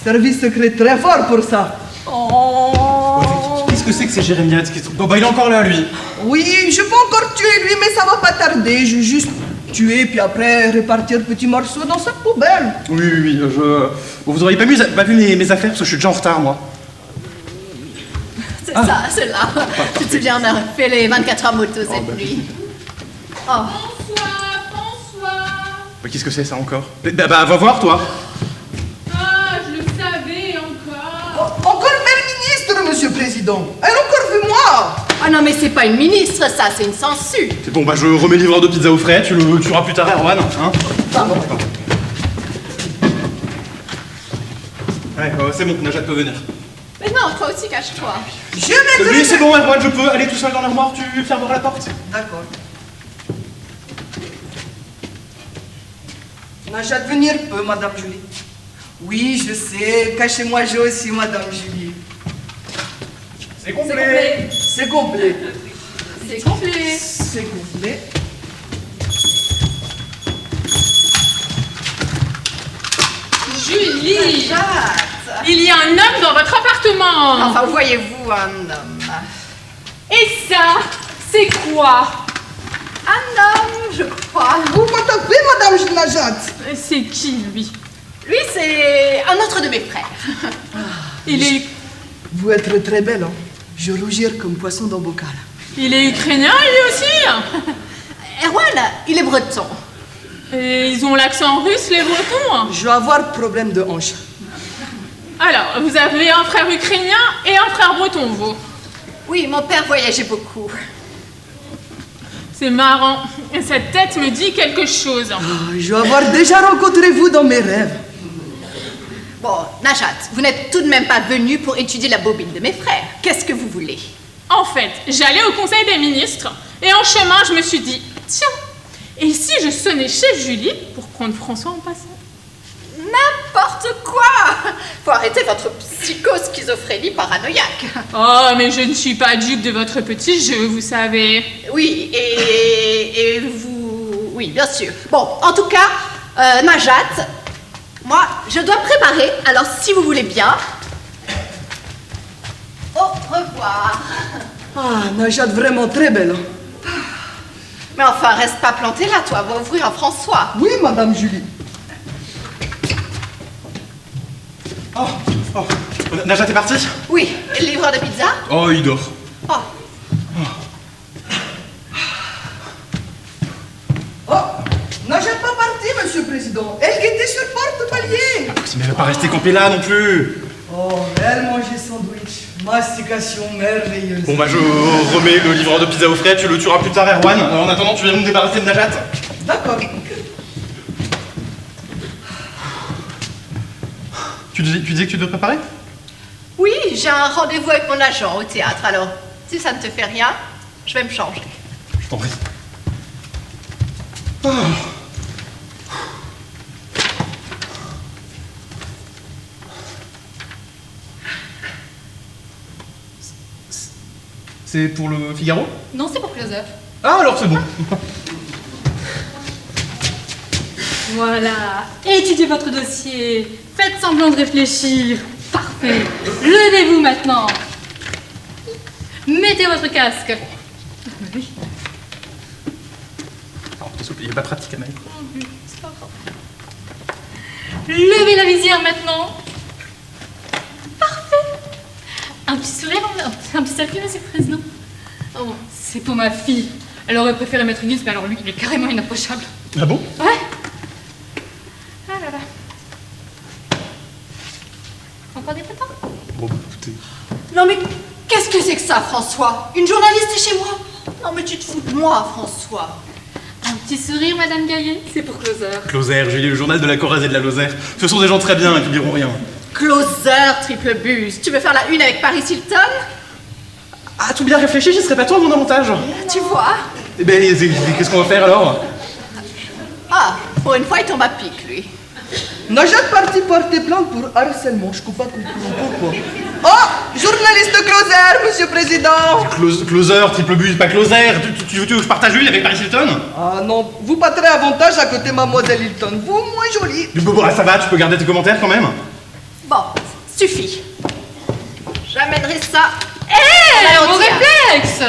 Service secret très fort pour ça. Oh. Qu'est-ce que c'est que ces jérémiades? Bon bah il est encore là, lui. Oui, je peux encore tuer lui, mais ça va pas tarder. Je vais juste tuer puis après répartir petits morceaux dans sa poubelle. Oui, Bon, vous auriez pas vu mes affaires parce que je suis déjà en retard, moi. C'est ça, c'est là. Tu te souviens, on a fait les 24 heures moto cette nuit. Oh. François. Bah, qu'est-ce que c'est ça encore? Bah, va voir, toi. Ah, je le savais encore. Encore belle ministre, monsieur le président. Elle a encore vu moi. Ah non, mais c'est pas une ministre, ça, c'est une sangsue. C'est bon, bah je remets le livreur de pizza au frais, tu le tueras plus tard, Erwan, hein? Pardon. Ouais, c'est bon, Najat peut venir. Mais non, toi aussi, cache-toi. Oui, c'est bon, Erwan, je peux aller tout seul dans l'armoire, tu fermeras la porte. D'accord. Najat venir peut, madame Julie. Oui, je sais, cachez-moi j'ai aussi, madame Julie. C'est complet. C'est complet. C'est complet. C'est complet. Julie, il y a un homme dans votre appartement. Enfin, voyez-vous un homme. Et ça, c'est quoi? Un homme, je crois. Vous m'entendez, madame Najat? C'est qui, lui? Lui, c'est un autre de mes frères. Il est... Vous êtes très belle, hein? Je rougir comme poisson dans bocal. Il est ukrainien, lui aussi? Erwan, il est breton. Et ils ont l'accent russe, les Bretons? Je vais avoir problème de hanche. Alors, vous avez un frère ukrainien et un frère breton, vous? Oui, mon père voyageait beaucoup. C'est marrant. Cette tête me dit quelque chose. Je vais avoir déjà rencontré vous dans mes rêves. Bon, Najat, vous n'êtes tout de même pas venu pour étudier la bobine de mes frères. Qu'est-ce que vous voulez? En fait, j'allais au conseil des ministres et en chemin, je me suis dit, tiens, et si je sonnais chez Julie pour prendre François en passant? N'importe quoi! Faut arrêter votre psycho-schizophrénie paranoïaque. Oh, mais je ne suis pas dupe de votre petit jeu, vous savez. Oui, et vous... Oui, bien sûr. Bon, en tout cas, Najat, moi, je dois préparer, alors si vous voulez bien... Au revoir. Ah, Najat, vraiment très belle. Mais enfin, reste pas planté là, toi, va ouvrir un François. Oui, madame Julie. Oh, Najat est parti? Oui, et le livreur de pizza? Oh, il dort. Oh. Oh, Najat pas parti, monsieur le président. Elle était sur porte-palier. Mais elle va pas rester campée là non plus. Oh, elle mangeait sandwich. Mastication merveilleuse. Bon bah je remets le livreur de pizza au frais, tu le tueras plus tard, Erwan. En attendant, tu viens me débarrasser de Najat. D'accord. Tu disais que tu devais préparer? Oui, j'ai un rendez-vous avec mon agent au théâtre, alors si ça ne te fait rien, je vais me changer. Je t'en prie. Oh. C'est pour le Figaro? Non, c'est pour Closer. Ah alors c'est bon. Voilà. Étudiez votre dossier. Faites semblant de réfléchir. Parfait. Levez-vous maintenant. Mettez votre casque. Oui. Alors, il n'est pas pratique à mettre. Levez la visière maintenant. Parfait. Un petit sourire, un petit selfie, monsieur le président. Oh, c'est pour ma fille. Elle aurait préféré mettre une liste, mais alors lui, il est carrément inapprochable. Ah bon? Ouais. Ah là là. Encore des photos? Bon, bah, écoutez. Non mais qu'est-ce que c'est que ça, François? Une journaliste est chez moi? Non mais tu te fous de moi, François. Un petit sourire, Madame Gaillet, c'est pour Closer. Closer, j'ai lu le journal de la Corrèze et de la Lozère. Ce sont des gens très bien, ils publieront rien. Closer, triple buse. Tu veux faire la une avec Paris Hilton? Ah, tout bien réfléchi, j'y serais pas toi à mon avantage. Tu vois? Eh ben, qu'est-ce qu'on va faire alors? Ah, pour une fois, il tombe à pic, lui. Najat parti porter plainte pour harcèlement. Je ne pas comprendre pourquoi. Oh, journaliste Closer, monsieur président. Closer, triple buse, pas Closer. Tu veux que je partage l'huile avec Paris Hilton? Ah non, vous pas très avantage à côté mademoiselle Hilton. Vous, moins jolie. Bon, ça va, tu peux garder tes commentaires quand même? Bon, suffit. J'amènerai ça. Mon réflexe!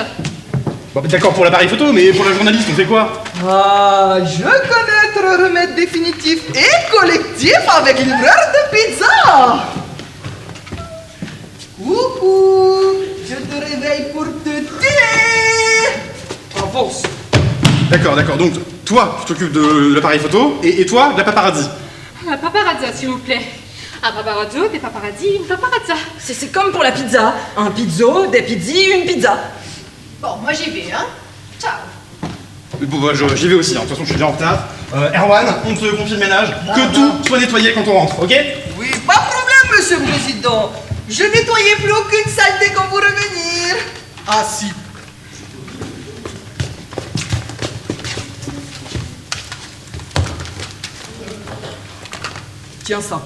Bon, d'accord pour l'appareil photo, mais pour la journaliste, on fait quoi? Ah, je connais le remède définitif et collectif avec livreur de pizza. Coucou, je te réveille pour te tuer. Avance. D'accord, donc toi, tu t'occupes de l'appareil photo, et toi, de la paparazzi. La paparazza, s'il vous plaît. Un paparazzo, des paparazzi, une paparazza. C'est comme pour la pizza. Un pizzo, des pizzis, une pizza. Bon, moi j'y vais, hein. Ciao. Bon, bah, j'y vais aussi, hein. De toute façon, je suis déjà en retard. Erwan, on te confie le ménage. Que tout soit nettoyé quand on rentre, ok? Oui, pas de problème, monsieur le président. Je nettoyais plus aucune saleté quand vous revenir. Ah si. Tiens ça.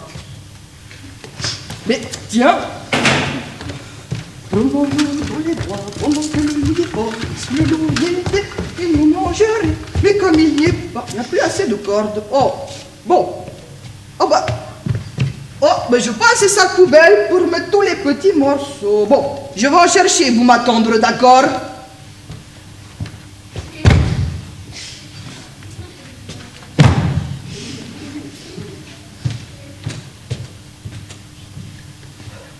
Mais tiens. Prends-moi dans les doigts pendant que le lit dépasse le loyer et nous mangerait. Mais comme il n'y a plus assez de cordes. Oh, bon. Oh bah. Oh, mais je passe sa poubelle pour mettre tous les petits morceaux. Bon, je vais en chercher, vous m'attendre, d'accord?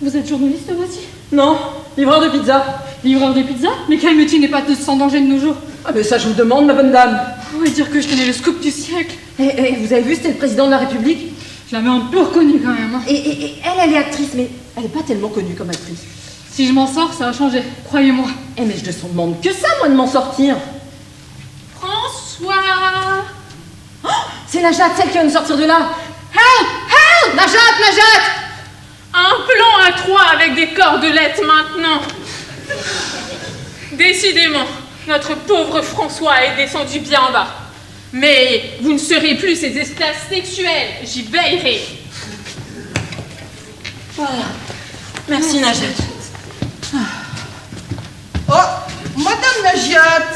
Vous êtes journaliste, voici? Non, livreur de pizza. Livreur de pizza? Mais quel métier n'est pas sans danger de nos jours? Ah mais ça je vous demande, ma bonne dame. On va dire que je tenais le scoop du siècle. Et vous avez vu, c'était le président de la République? Je l'avais un peu reconnue quand même. Et elle est actrice, mais elle est pas tellement connue comme actrice. Si je m'en sors, ça va changer, croyez-moi. Eh mais je ne demande que ça, moi, de m'en sortir. François! Oh, c'est Najat, celle qui va nous sortir de là. Help! Help! Najat! Un plan à 3 avec des cordelettes maintenant. Décidément, notre pauvre François est descendu bien bas. Mais vous ne serez plus ses esclaves sexuels, j'y veillerai. Voilà. Merci, Najat. Oh, Madame Najat.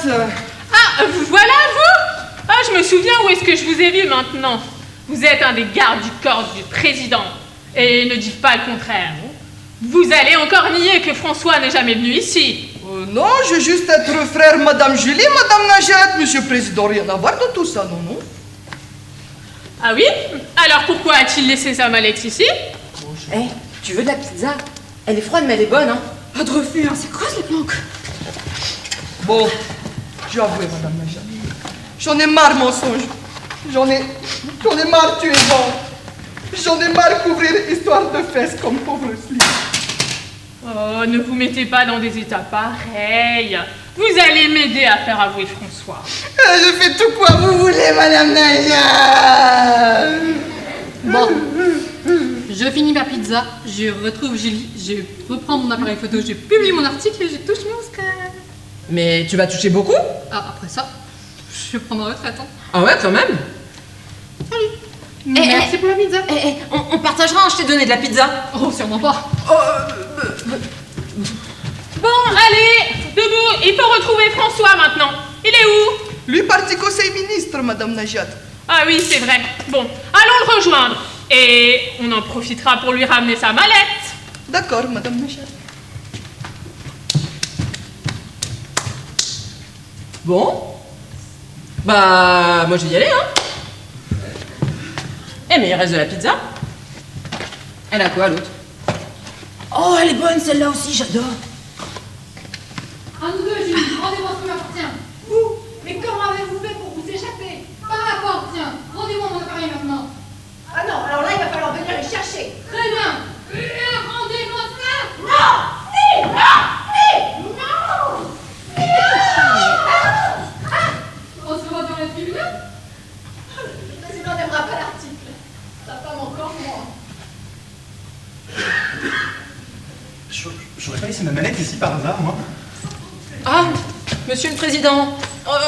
Ah, vous voilà, vous? Ah, je me souviens où est-ce que je vous ai vu maintenant. Vous êtes un des gardes du corps du président. Et ne dites pas le contraire. Vous allez encore nier que François n'est jamais venu ici. Non, je veux juste être frère Madame Julie, Madame Najat, Monsieur le Président, rien à voir de tout ça, non. Ah oui? Alors pourquoi a-t-il laissé sa mallette ici? Eh, tu veux de la pizza? Elle est froide, mais elle est bonne, hein. Pas de refus, hein, c'est quoi ce planque? Bon, j'ai avoué, Madame Najat. J'en ai marre, mensonge. J'en ai marre, tu es bon. J'en ai marre couvrir histoire de fesses comme pauvre slip. Oh, ne vous mettez pas dans des états pareils. Vous allez m'aider à faire avouer François. Je fais tout quoi vous voulez, Madame Najat. Bon, je finis ma pizza, je retrouve Julie, je reprends mon appareil photo, je publie mon article et je touche mon Oscar. Mais tu vas toucher beaucoup? Ah, après ça, je prends ma retraite. Hein. Ah ouais, quand même? Salut. Merci pour la pizza. On partagera, hein, je t'ai donné de la pizza. Oh, sûrement pas. Bon, allez, debout, il faut retrouver François maintenant. Il est où? Lui parti conseil ministre, Madame Najat. Ah oui, c'est vrai. Bon, allons le rejoindre. Et on en profitera pour lui ramener sa mallette. D'accord, Madame Najat. Bon. Bah, moi je vais y aller, hein. Eh, mais il reste de la pizza. Elle a quoi, l'autre? Oh, elle est bonne, celle-là aussi, j'adore. Un ou deux, Julie, rendez-moi ce qui m'appartient. Vous, mais comment avez-vous fait pour vous échapper? Par la porte, tiens. Rendez-moi mon appareil maintenant. Ah non, alors là, il va falloir venir les chercher. Très bien. Rendez-moi ça. Non! Si! Non! Si! Non! On se voit dans la pub. Le président n'aimera pas l'article. Sa femme encore moins. J'aurais pas laissé ma manette ici par hasard, moi. Ah, monsieur le président.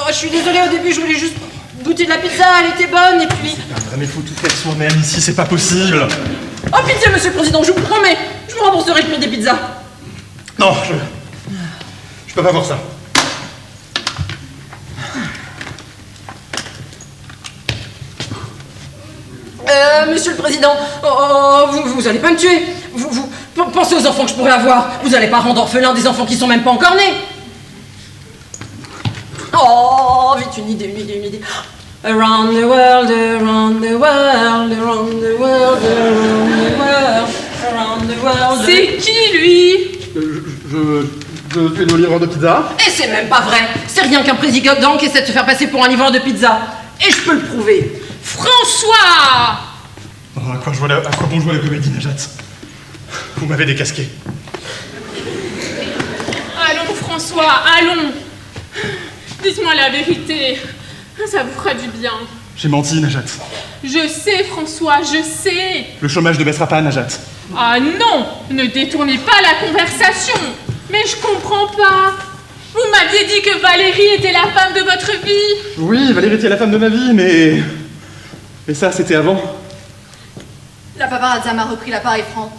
Je suis désolée, au début, je voulais juste goûter de la pizza, elle était bonne, et puis... Mais faut tout faire soi-même ici, c'est pas possible. Oh, pitié, monsieur le président, je vous promets, je vous rembourserai le prix des pizzas. Non, je peux pas voir ça. Monsieur le président, vous allez pas me tuer. Vous pensez aux enfants que je pourrais avoir. Vous allez pas rendre orphelins des enfants qui sont même pas encore nés. Oh, vite, une idée. Around the world, around the world, around the world, around the world, around the world. C'est qui, lui? Je suis le livreur de pizza. Et c'est même pas vrai. C'est rien qu'un président qui essaie de se faire passer pour un livreur de pizza. Et je peux le prouver. François! Oh, à quoi bon jouer la comédie, Najat? Vous m'avez décasqué. Allons, François, allons. Dites-moi la vérité. Ça vous fera du bien. J'ai menti, Najat. Je sais, François, je sais. Le chômage ne baissera pas, Najat. Ah non, ne détournez pas la conversation. Mais je comprends pas. Vous m'aviez dit que Valérie était la femme de votre vie. Oui, Valérie était la femme de ma vie, mais... Et ça, c'était avant. La paparazza m'a repris l'appareil franc.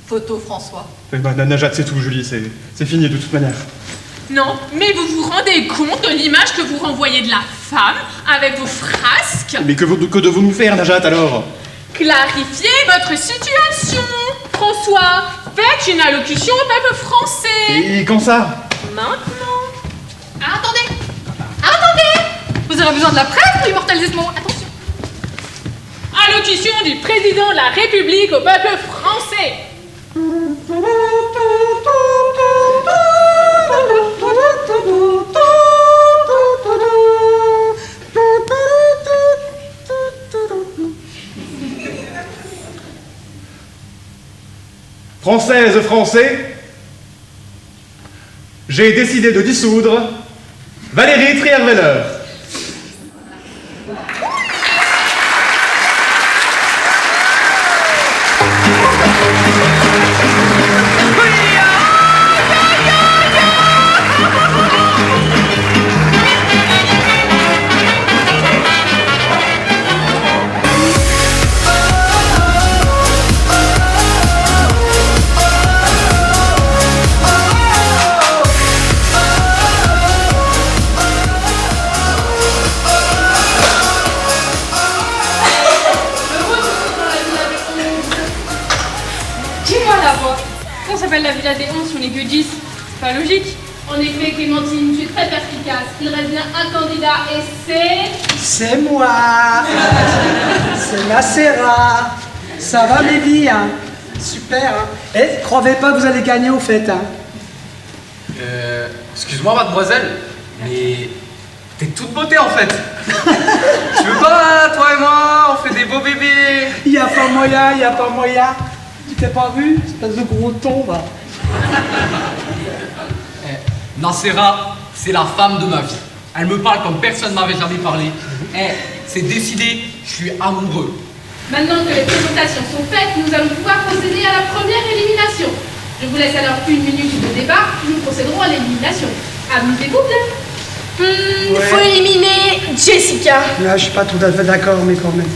Photo François. Najat, c'est tout, Julie, c'est fini de toute manière. Non, mais vous vous rendez compte de l'image que vous renvoyez de la femme avec vos frasques? Mais que devons-nous faire, Najat, alors? Clarifiez votre situation. François, faites une allocution au peuple français. Et quand ça? Maintenant. Ah, attendez. Vous aurez besoin de la presse pour immortaliser ce mot. Attention. Allocution du président de la République au peuple français. Françaises, Français, j'ai décidé de dissoudre Valérie Trierweiler. La Villa des 11 sur les que 10. C'est pas logique. En effet, Clémentine, tu es très perspicace. Il reste bien un candidat et c'est... C'est moi. C'est Nacera. Ça va, mes vies, hein? Super, hein? Eh, croyez pas que vous allez gagner au fait, hein? Excuse-moi, mademoiselle, mais t'es toute beauté en fait. Tu veux pas, toi et moi, on fait des beaux bébés. Y a pas moyen. Tu t'es pas vu, espèce de gros ton, va. Nacera, c'est la femme de ma vie. Elle me parle comme personne ne m'avait jamais parlé. C'est décidé, je suis amoureux. Maintenant que les présentations sont faites, nous allons pouvoir procéder à la première élimination. Je vous laisse alors 1 minute de débat, nous procéderons à l'élimination. Amusez-vous bien. Il faut éliminer Jessica. Là, je suis pas tout à fait d'accord, mais quand même.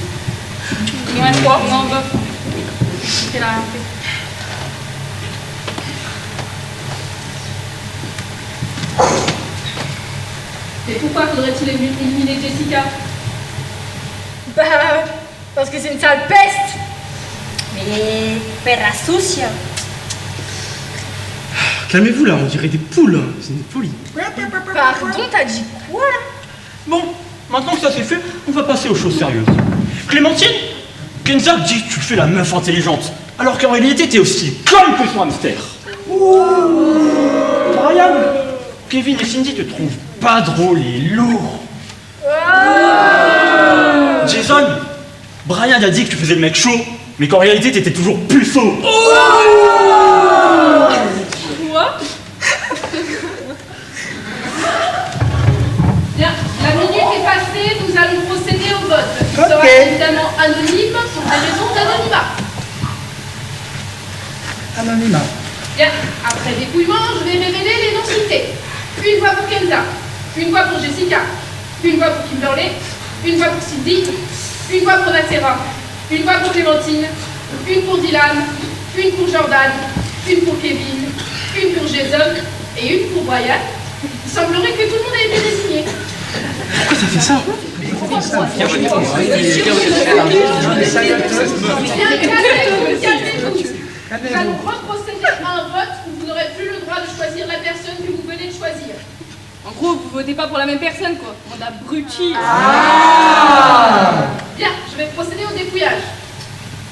Il reste quoi? Non, bof. C'est la Et pourquoi faudrait-il éliminer Jessica? Bah, parce que c'est une sale peste. Mais perra sucia. Calmez-vous là, on dirait des poules, c'est une folie. Pardon, t'as dit quoi là? Bon, maintenant que ça c'est fait, on va passer aux choses sérieuses. Clémentine, Kenza dit que tu fais la meuf intelligente, alors qu'en réalité t'es aussi conne que son hamster. Brian, Kevin et Cindy te trouvent pas drôle et lourd. Jason, Brian a dit que tu faisais le mec chaud, mais qu'en réalité t'étais toujours puceau. Quoi? Bien, la minute est passée, nous allons procéder au vote. Ce sera évidemment anonyme pour des raisons d'anonymat. Anonymat. Bien, après dépouillement, je vais révéler les noms cités. Une voix pour Kenza, une voix pour Jessica, une voix pour Kimberly, une voix pour Cindy, une voix pour Natera, une voix pour Clémentine, une pour Dylan, une pour Jordan, une pour Kevin, une pour Jason et une pour Brian. Il semblerait que tout le monde ait été désigné. Pourquoi ça fait ça? Nous allons reprocéder à un vote où vous n'aurez plus le droit de choisir la personne que vous venez de choisir. En gros, vous votez pas pour la même personne, quoi. On a abruti. Bien, je vais procéder au dépouillage.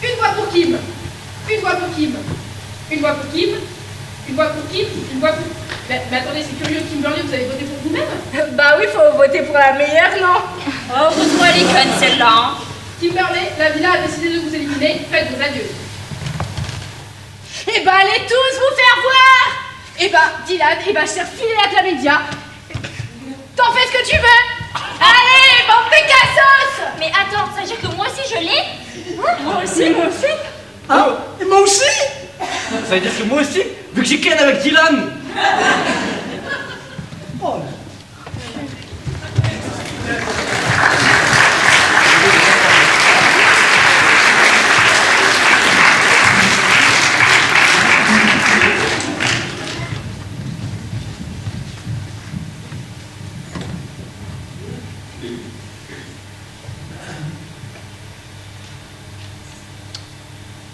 Une voix pour Kim, une voix pour Kim, une voix pour Kim, une voix pour Kim, une voix pour... Mais attendez, c'est curieux, Kimberly, vous avez voté pour vous-même? Bah oui, faut voter pour la meilleure, non? Oh, vous elle est conne celle-là, hein. Kimberly, la villa a décidé de vous éliminer, faites vos adieux. Eh ben, allez tous vous faire voir! Eh ben, Dylan, eh ben, je t'ai refilé la chlamydia. T'en fais ce que tu veux! Allez, bande de cassos! Mais attends, ça veut dire que moi aussi je l'ai? Moi aussi, moi aussi! Ah, et moi aussi? Ça veut dire que moi aussi, vu que j'ai ken avec Dylan. Oh.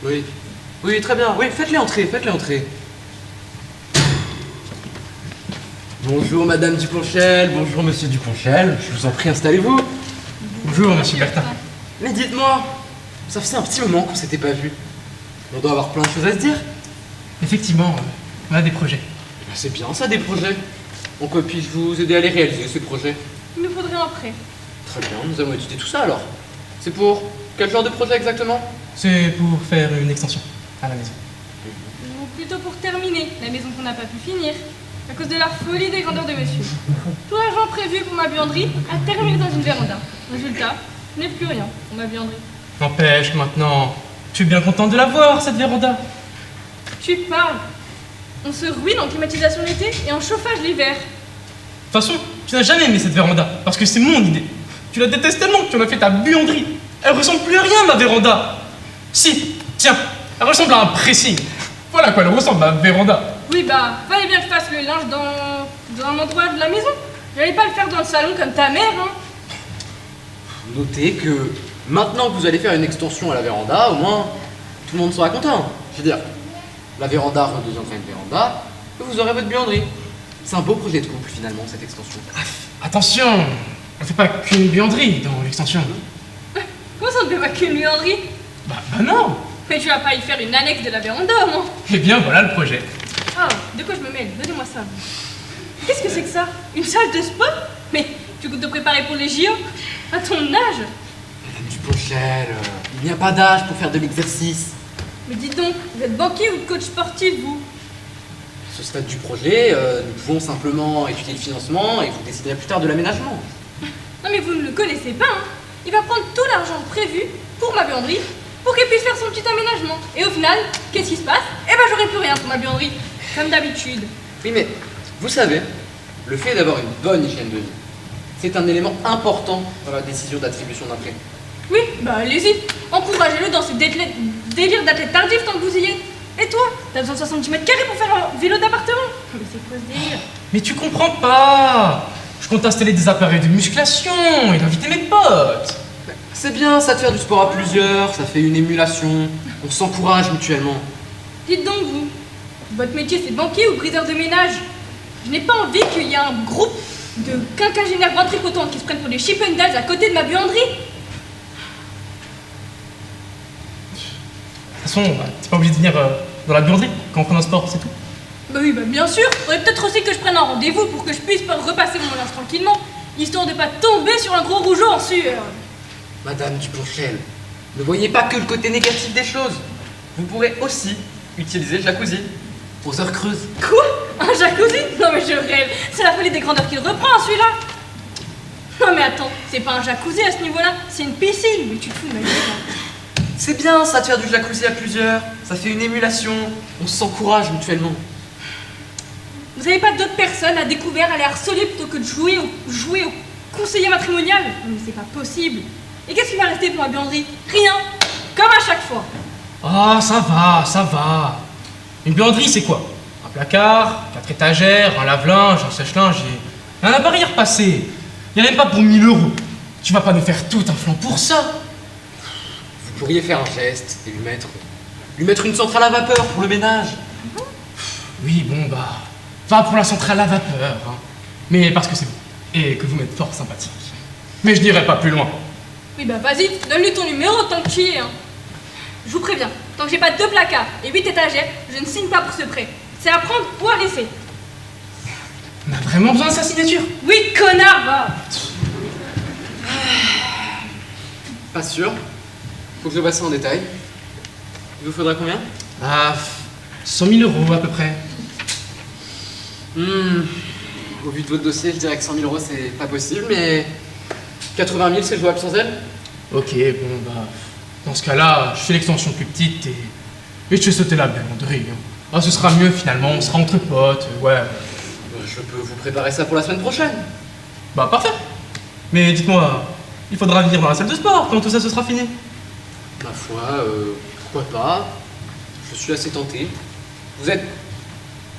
Oui. Oui, très bien. Oui, faites-les entrer, faites-les entrer. Bonjour Madame Duponchel, bonjour Monsieur Duponchel. Je vous en prie, installez-vous. Bonjour Monsieur Bertin. Mais dites-moi, ça faisait un petit moment qu'on s'était pas vu. On doit avoir plein de choses à se dire. Effectivement, on a des projets. Eh ben, c'est bien ça, des projets. En quoi puis-je vous aider à les réaliser, ces projets? Il nous faudrait un prêt. Très bien, nous allons étudier tout ça alors. C'est pour quel genre de projet exactement? C'est pour faire une extension à la maison. Ou plutôt pour terminer la maison qu'on n'a pas pu finir, à cause de la folie des grandeurs de monsieur. Tout l'argent prévu pour ma buanderie a terminé dans une véranda. Résultat, je n'ai plus rien pour ma buanderie. N'empêche que maintenant, je suis bien contente de la voir, cette véranda. Tu parles. On se ruine en climatisation l'été et en chauffage l'hiver. De toute façon, tu n'as jamais aimé cette véranda, parce que c'est mon idée. Tu la détestes tellement que tu en as fait ta buanderie. Elle ressemble plus à rien, ma véranda. Si, tiens, elle ressemble à un pressing. Voilà quoi, elle ressemble à ma véranda. Oui, bah, fallait bien que je fasse le linge dans un endroit de la maison. J'allais pas le faire dans le salon comme ta mère, hein. Notez que maintenant que vous allez faire une extension à la véranda, au moins tout le monde sera content. Je veux dire, la véranda redeviendra une véranda et vous aurez votre buanderie. C'est un beau projet de couple finalement, cette extension. Attention, on ne fait pas qu'une buanderie dans l'extension. Comment ça ne fait pas qu'une buanderie? Bah non. Mais tu vas pas y faire une annexe de la véranda, moi. Eh bien, voilà le projet. Ah, de quoi je me mêle? Donnez-moi ça. Qu'est-ce que c'est que ça? Une salle de sport? Mais tu comptes te préparer pour les JO? À ton âge? Madame Duponchel, il n'y a pas d'âge pour faire de l'exercice. Mais dites donc, vous êtes banquier ou coach sportif, vous? À ce stade du projet, nous pouvons simplement étudier le financement et vous déciderez plus tard de l'aménagement. Non mais vous ne le connaissez pas, hein. Il va prendre tout l'argent prévu pour ma buanderie pour qu'elle puisse faire son petit aménagement. Et au final, qu'est-ce qui se passe? Eh ben j'aurai plus rien pour ma buanderie, comme d'habitude. Oui, mais vous savez, le fait d'avoir une bonne hygiène de vie, c'est un élément important dans la décision d'attribution d'un prêt. Oui, bah allez-y, encouragez-le dans ce délire d'athlète tardif tant que vous y êtes. Et toi, t'as besoin de 70 mètres carrés pour faire un vélo d'appartement? Mais c'est quoi ce délire? Mais tu comprends pas. Je compte installer des appareils de musculation et d'inviter mes potes. C'est bien ça de faire du sport à plusieurs, ça fait une émulation, on s'encourage mutuellement. Dites donc vous, votre métier c'est banquier ou briseur de ménage? Je n'ai pas envie qu'il y ait un groupe de quinquagénaires ventripotents qui se prennent pour des chippendales à côté de ma buanderie. façon, t'es pas obligé de venir dans la buanderie quand on prend un sport, c'est tout. Bah oui, bah bien sûr. Faudrait peut-être aussi que je prenne un rendez-vous pour que je puisse repasser mon linge tranquillement, histoire de pas tomber sur un gros rougeau en sueur. Madame Duponchel, ne voyez pas que le côté négatif des choses. Vous pourrez aussi utiliser le jacuzzi aux heures creuses. Quoi? Un jacuzzi? Non mais je rêve. C'est la folie des grandeurs qu'il reprend, celui-là. Non mais attends, c'est pas un jacuzzi à ce niveau-là, c'est une piscine. Mais tu te fous de ma gueule. C'est bien ça de faire du jacuzzi à plusieurs. Ça fait une émulation. On s'encourage mutuellement. Vous avez pas d'autres personnes à découvert à les harceler plutôt que de jouer au conseiller matrimonial? Mais c'est pas possible. Et qu'est-ce qui va rester pour la buanderie? Rien. Comme à chaque fois. Ah, ça va. Une buanderie, c'est quoi? Un placard, 4 étagères, un lave-linge, un sèche-linge et un appareil à repasser. Il n'y en a même pas pour 1000 €. Tu vas pas nous faire tout un flanc pour ça. Vous pourriez faire un geste et lui mettre une centrale à vapeur pour le ménage. Oui, bon, bah, va pour la centrale à vapeur, hein. Mais parce que c'est vous, et que vous m'êtes fort sympathique. Mais je n'irai pas plus loin. Oui bah vas-y, donne-lui ton numéro tant que tu y es. Hein. Je vous préviens, tant que j'ai pas 2 placards et 8 étagères, je ne signe pas pour ce prêt. C'est à prendre ou à laisser. On a vraiment besoin de sa signature? Oui, connard, va. Pas sûr. Faut que je vois ça en détail. Il vous faudra combien? Ah, 100 000 € à peu près. Au vu de votre dossier, je dirais que 100 000 € c'est pas possible, mais 80 000 c'est jouable sans elle? Ok, bon bah, dans ce cas-là, je fais l'extension plus petite et je fais sauter la buanderie. Ah, ce sera mieux finalement, on sera entre potes, ouais. Je peux vous préparer ça pour la semaine prochaine. Bah parfait. Mais dites-moi, il faudra venir dans la salle de sport quand tout ça se sera fini. Ma foi, pourquoi pas? Je suis assez tenté. Vous êtes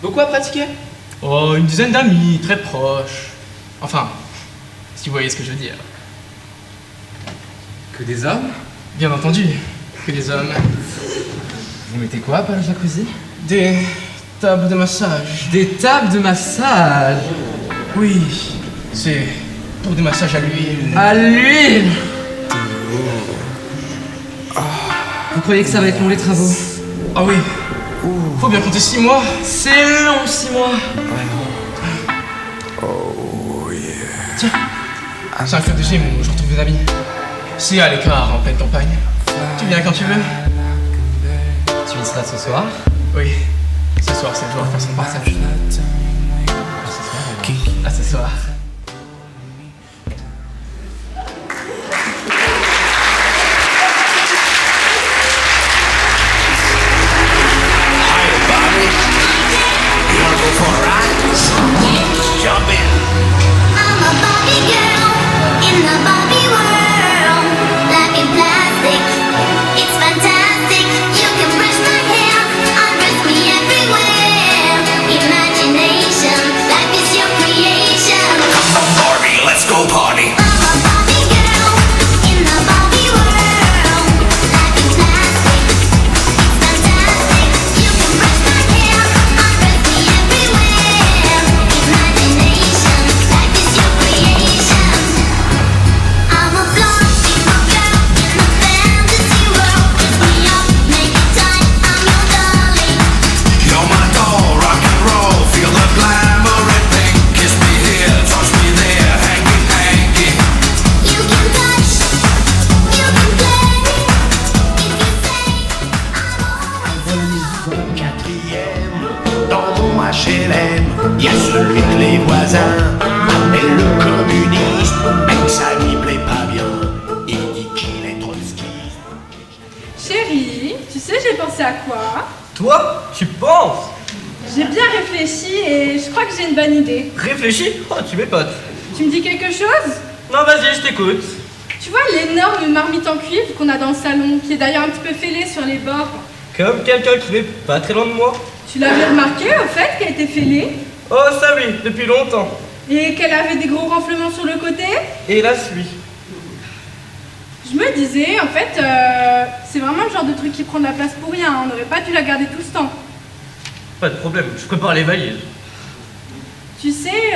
beaucoup à pratiquer? Oh, une dizaine d'amis, très proches. Enfin, si vous voyez ce que je veux dire. Que des hommes? Bien entendu, que des hommes. Vous mettez quoi par le jacuzzi? Des tables de massage. Des tables de massage? Oui, c'est pour des massages à l'huile. À l'huile? Vous croyez que ça va être long les travaux? Ah oui. Faut bien compter 6 mois. C'est long 6 mois. Tiens, c'est un club de gym où je retrouve des amis. C'est à l'écart, en pleine campagne. Tu viens quand tu veux. Tu y seras ce soir? Oui, ce soir c'est le jour de faire son passage. À ce soir. Jump in. I'm a Barbie girl in the Barbie world. Life in plastic, it's fantastic. You can brush my hair, undress me everywhere. Imagination, life is your creation. Come on, Barbie, let's go party. I'm a Barbie girl in the Barbie world. Life in plastic, it's fantastic. You can brush my hair, undress me everywhere. Imagination, life is your creation. I'm a blondie girl in the fantasy world. Pick me up, make it tight, I'm your darling. You're my doll, rock and roll, feel the glamour and pink. Kiss me here, touch me there, hanky panky. You can touch, you can play. Quatrième, dans mon HLM, y a celui que les voisins appellent le communiste. Même ça lui plaît pas bien, il dit qu'il est trotskiste. Chérie, tu sais j'ai pensé à quoi? Toi, tu penses? J'ai bien réfléchi et je crois que j'ai une bonne idée. Réfléchis? Oh, tu m'épotes. Tu me dis quelque chose? Non, vas-y, je t'écoute. Tu vois l'énorme marmite en cuivre qu'on a dans le salon, qui est d'ailleurs un petit peu fêlée sur les bords? Comme quelqu'un qui n'est pas très loin de moi. Tu l'avais remarqué au fait qu'elle était fêlée? Oh, ça oui, depuis longtemps. Et qu'elle avait des gros renflements sur le côté? Hélas, oui. Je me disais, en fait, c'est vraiment le genre de truc qui prend de la place pour rien. On n'aurait pas dû la garder tout ce temps. Pas de problème, je prépare les valises. Tu sais,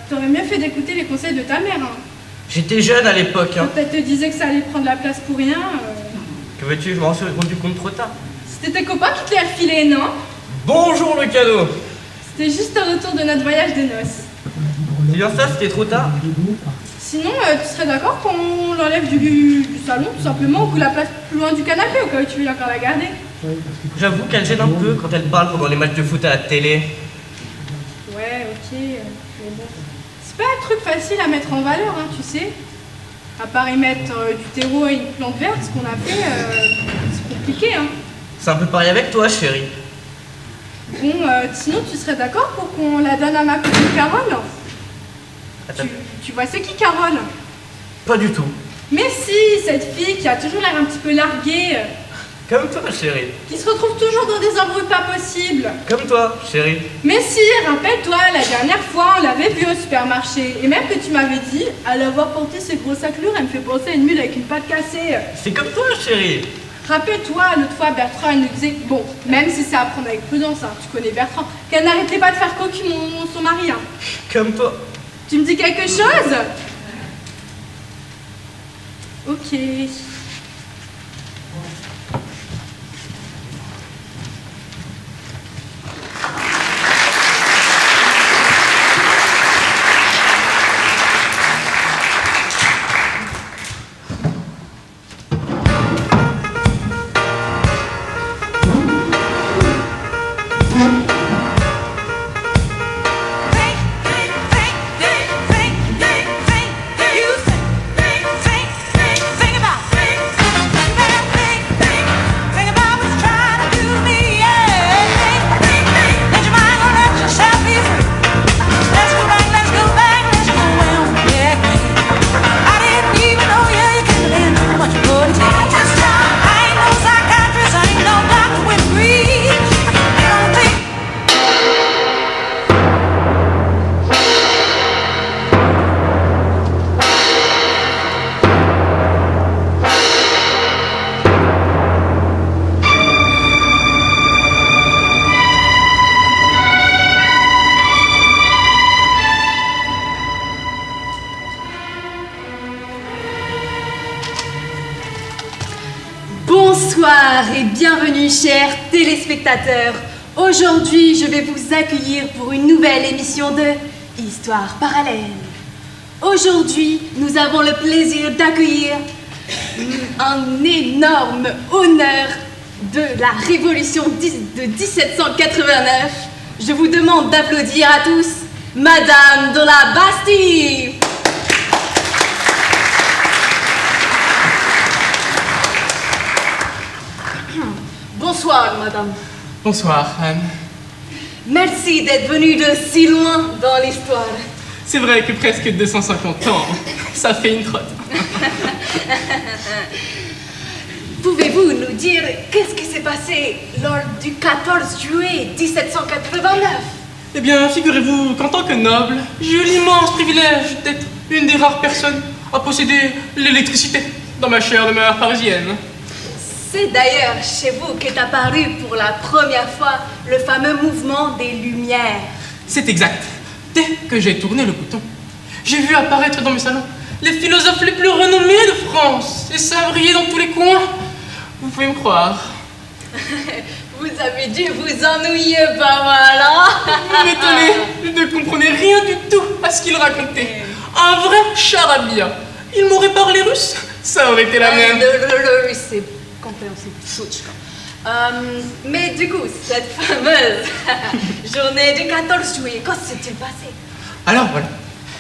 t'aurais mieux fait d'écouter les conseils de ta mère. Hein. J'étais jeune à l'époque, hein. Peut-être te disais que ça allait prendre la place pour rien. Que veux-tu, je m'en suis rendu compte trop tard. C'était tes copains qui te les refilaient, non? Bonjour le cadeau. C'était juste au retour de notre voyage de noces. C'est bien ça, c'était trop tard. Sinon, tu serais d'accord qu'on l'enlève du salon, tout simplement, ou qu'on la place plus loin du canapé, au cas où tu veux encore la garder? J'avoue qu'elle gêne un peu quand elle parle pendant les matchs de foot à la télé. Ouais, ok, mais bon. C'est pas un truc facile à mettre en valeur, hein, tu sais. À part y mettre du terreau et une plante verte, ce qu'on a fait, c'est compliqué, hein. C'est un peu pareil avec toi, chérie. Bon, sinon, tu serais d'accord pour qu'on la donne à ma copine Carole? Tu vois, c'est qui Carole? Pas du tout. Mais si, cette fille qui a toujours l'air un petit peu larguée, Comme toi, chérie. qui se retrouve toujours dans des embrouilles pas possibles. Comme toi, chérie. Mais si, rappelle-toi, la dernière fois, on l'avait vue au supermarché. Et même que tu m'avais dit, à l'avoir porté ses grosses saclures, elle me fait penser à une mule avec une patte cassée. C'est comme toi, chérie. Rappelle-toi, l'autre fois, Bertrand, elle nous disait, bon, même si c'est à prendre avec prudence, hein, tu connais Bertrand, qu'elle n'arrêtait pas de faire cocu son mari. Hein. Comme toi. Tu me dis quelque chose? Ok. Bonsoir et bienvenue chers téléspectateurs. Aujourd'hui, je vais vous accueillir pour une nouvelle émission de Histoire parallèle. Aujourd'hui, nous avons le plaisir d'accueillir un énorme honneur de la Révolution de 1789. Je vous demande d'applaudir à tous Madame de la Bastille. Bonsoir, madame. Bonsoir, Anne. Merci d'être venue de si loin dans l'histoire. C'est vrai que presque 250 ans, ça fait une trotte. Pouvez-vous nous dire qu'est-ce qui s'est passé lors du 14 juillet 1789? Eh bien, figurez-vous qu'en tant que noble, j'ai eu l'immense privilège d'être une des rares personnes à posséder l'électricité dans ma chère demeure parisienne. C'est d'ailleurs chez vous qu'est apparu pour la première fois le fameux mouvement des Lumières. C'est exact. Dès que j'ai tourné le bouton, j'ai vu apparaître dans mes salons les philosophes les plus renommés de France, et ça brillait dans tous les coins. Vous pouvez me croire. Vous avez dû vous ennuyer pas mal, hein? Vous m'étonnez, je ne comprenais rien du tout à ce qu'il racontait. Un vrai charabia. Il m'aurait parlé russe, ça aurait été la même. Le russe, c'est compréhensible. Mais du coup, cette fameuse journée du 14 juillet, qu'est-ce qui s'est passé? Alors voilà,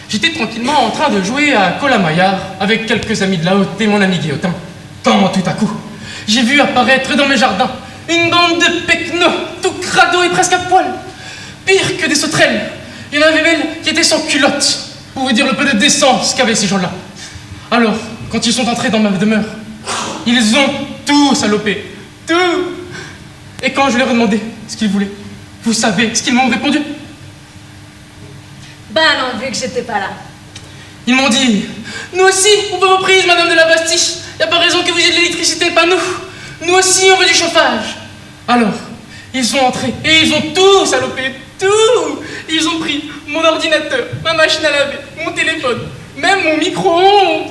j'étais tranquillement en train de jouer à Colamaillard avec quelques amis de la haute et mon ami Guillotin. Quand tout à coup, j'ai vu apparaître dans mes jardins une bande de pecnos, tout crado et presque à poil. Pire que des sauterelles. Il y en avait même qui étaient sans culotte, pour vous dire le peu de décence qu'avaient ces gens-là. Alors, quand ils sont entrés dans ma demeure, ils ont tout salopé. Tout. Et quand je leur ai demandé ce qu'ils voulaient, vous savez ce qu'ils m'ont répondu? Ben non, vu que j'étais pas là. Ils m'ont dit, nous aussi, on veut vos prises, madame de la Bastille. Y a pas raison que vous ayez de l'électricité, pas nous. Nous aussi, on veut du chauffage. Alors, ils sont entrés et ils ont tout salopé, tout. Ils ont pris mon ordinateur, ma machine à laver, mon téléphone, même mon micro-ondes.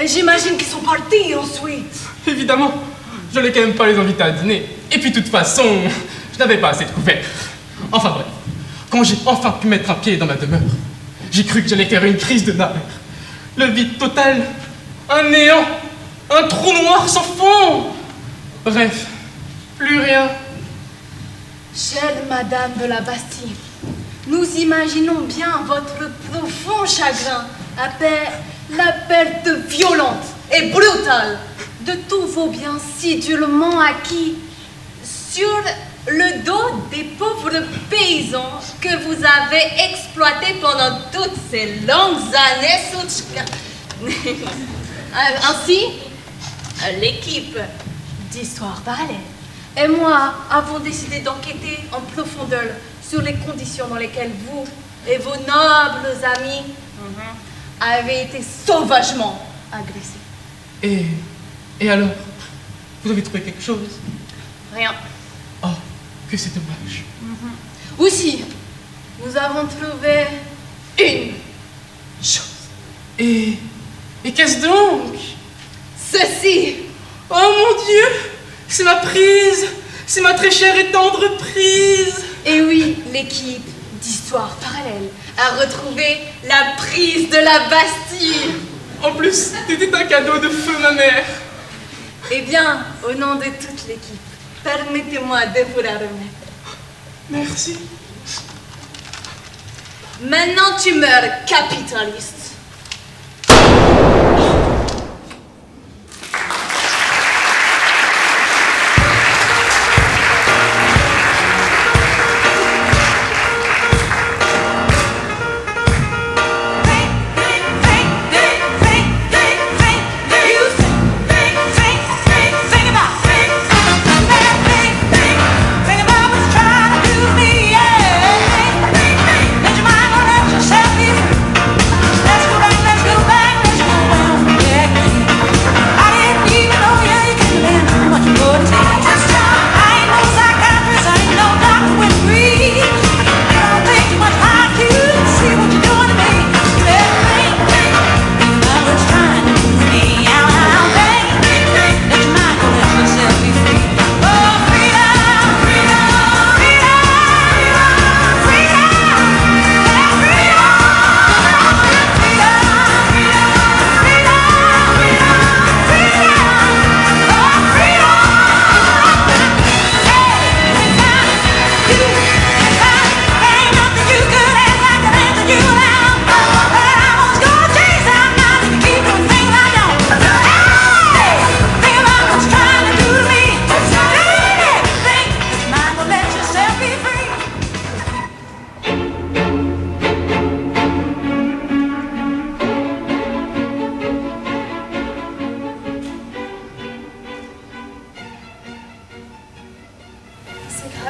J'imagine qu'ils sont partis ensuite. Évidemment, je n'allais quand même pas les inviter à dîner. Et puis, de toute façon, je n'avais pas assez de couverts. Enfin bref, quand j'ai enfin pu mettre un pied dans ma demeure, j'ai cru que j'allais faire une crise de nerfs. Le vide total, un néant, un trou noir sans fond. Bref, plus rien. Chère Madame de la Bastille, nous imaginons bien votre profond chagrin après la perte violente et brutale de tous vos biens si durement acquis sur le dos des pauvres paysans que vous avez exploités pendant toutes ces longues années. Ainsi, l'équipe d'Histoire parallèle et moi avons décidé d'enquêter en profondeur sur les conditions dans lesquelles vous et vos nobles amis avez été sauvagement agressés. Et alors, vous avez trouvé quelque chose? Rien. Oh, que c'est dommage. Aussi, nous avons trouvé une chose. Et qu'est-ce donc? Ceci. Oh mon Dieu, c'est ma prise, c'est ma très chère et tendre prise. Et oui, l'équipe d'Histoire parallèle a retrouvé la prise de la Bastille. En plus, c'était un cadeau de feu ma mère. Eh bien, au nom de toute l'équipe, permettez-moi de vous la remettre. Merci. Maintenant, tu meurs, capitaliste.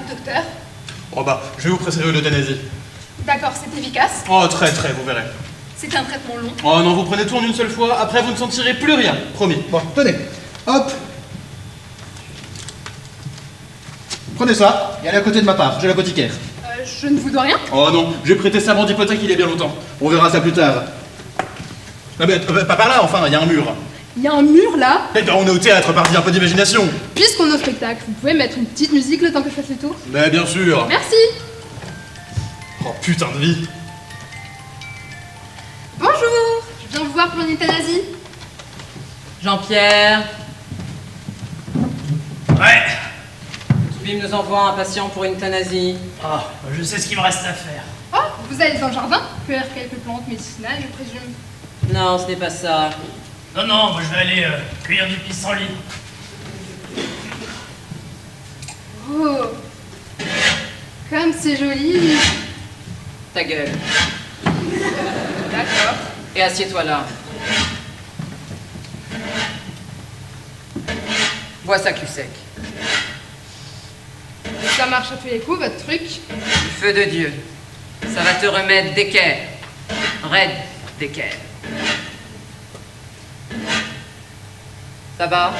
Docteur? Oh bah, je vais vous prescrire l'euthanasie. D'accord, c'est efficace. Oh, très, vous verrez. C'est un traitement long. Oh non, vous prenez tout en une seule fois, après vous ne sentirez plus rien, promis. Bon, tenez, hop. Prenez ça, et allez à côté de ma part, j'ai l'apothicaire. Je ne vous dois rien. Oh non, j'ai prêté ça avant d'hypothèque il y a bien longtemps. On verra ça plus tard. Ah bah, pas par là, enfin, il y a un mur. Il y a un mur là. Eh ben, on est au théâtre, parti un peu d'imagination. Puisqu'on est au spectacle, vous pouvez mettre une petite musique le temps que je fasse le tour? Mais bien sûr. Merci. Oh putain de vie. Bonjour, je viens vous voir pour une euthanasie. Jean-Pierre, Ouais. Toubib nous envoie un patient pour une euthanasie. Ah, je sais ce qu'il me reste à faire. Oh, vous allez dans le jardin, cueillir quelques plantes médicinales, je présume. Non, ce n'est pas ça. Non, moi je vais aller cueillir du pissenlit. Oh, comme c'est joli. Ta gueule. D'accord. Et assieds-toi là. Bois ça cul sec. Ça marche à tous les coups, votre truc. Du feu de Dieu. Ça va te remettre d'équerre. Raide d'équerre. Ça va?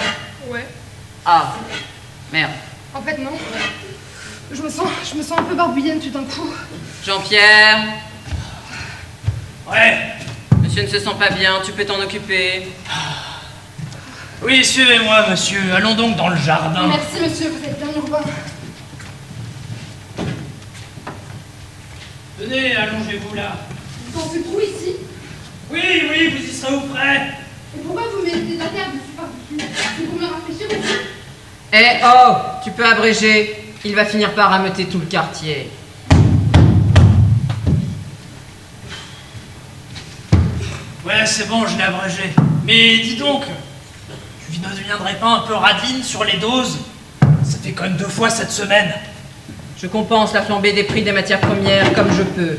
Ouais. Ah, merde. En fait, non. Je me sens un peu barbouillenne tout d'un coup. Jean-Pierre? Ouais. Monsieur ne se sent pas bien, tu peux t'en occuper. Oui, suivez-moi, monsieur. Allons donc dans le jardin. Merci, monsieur, vous êtes bien urgent. copain. Tenez, allongez-vous là. Vous pensez trop ici? Oui, oui, vous y serez où près? Et pourquoi vous mettez des affaires dessus par-dessus? C'est pour me rafraîchir aussi? Eh oh, tu peux abréger. Il va finir par ameuter tout le quartier. Ouais, c'est bon, je l'ai abrégé. Mais dis donc, tu ne deviendrais pas un peu radine sur les doses? Ça fait quand même 2 fois cette semaine. Je compense la flambée des prix des matières premières comme je peux.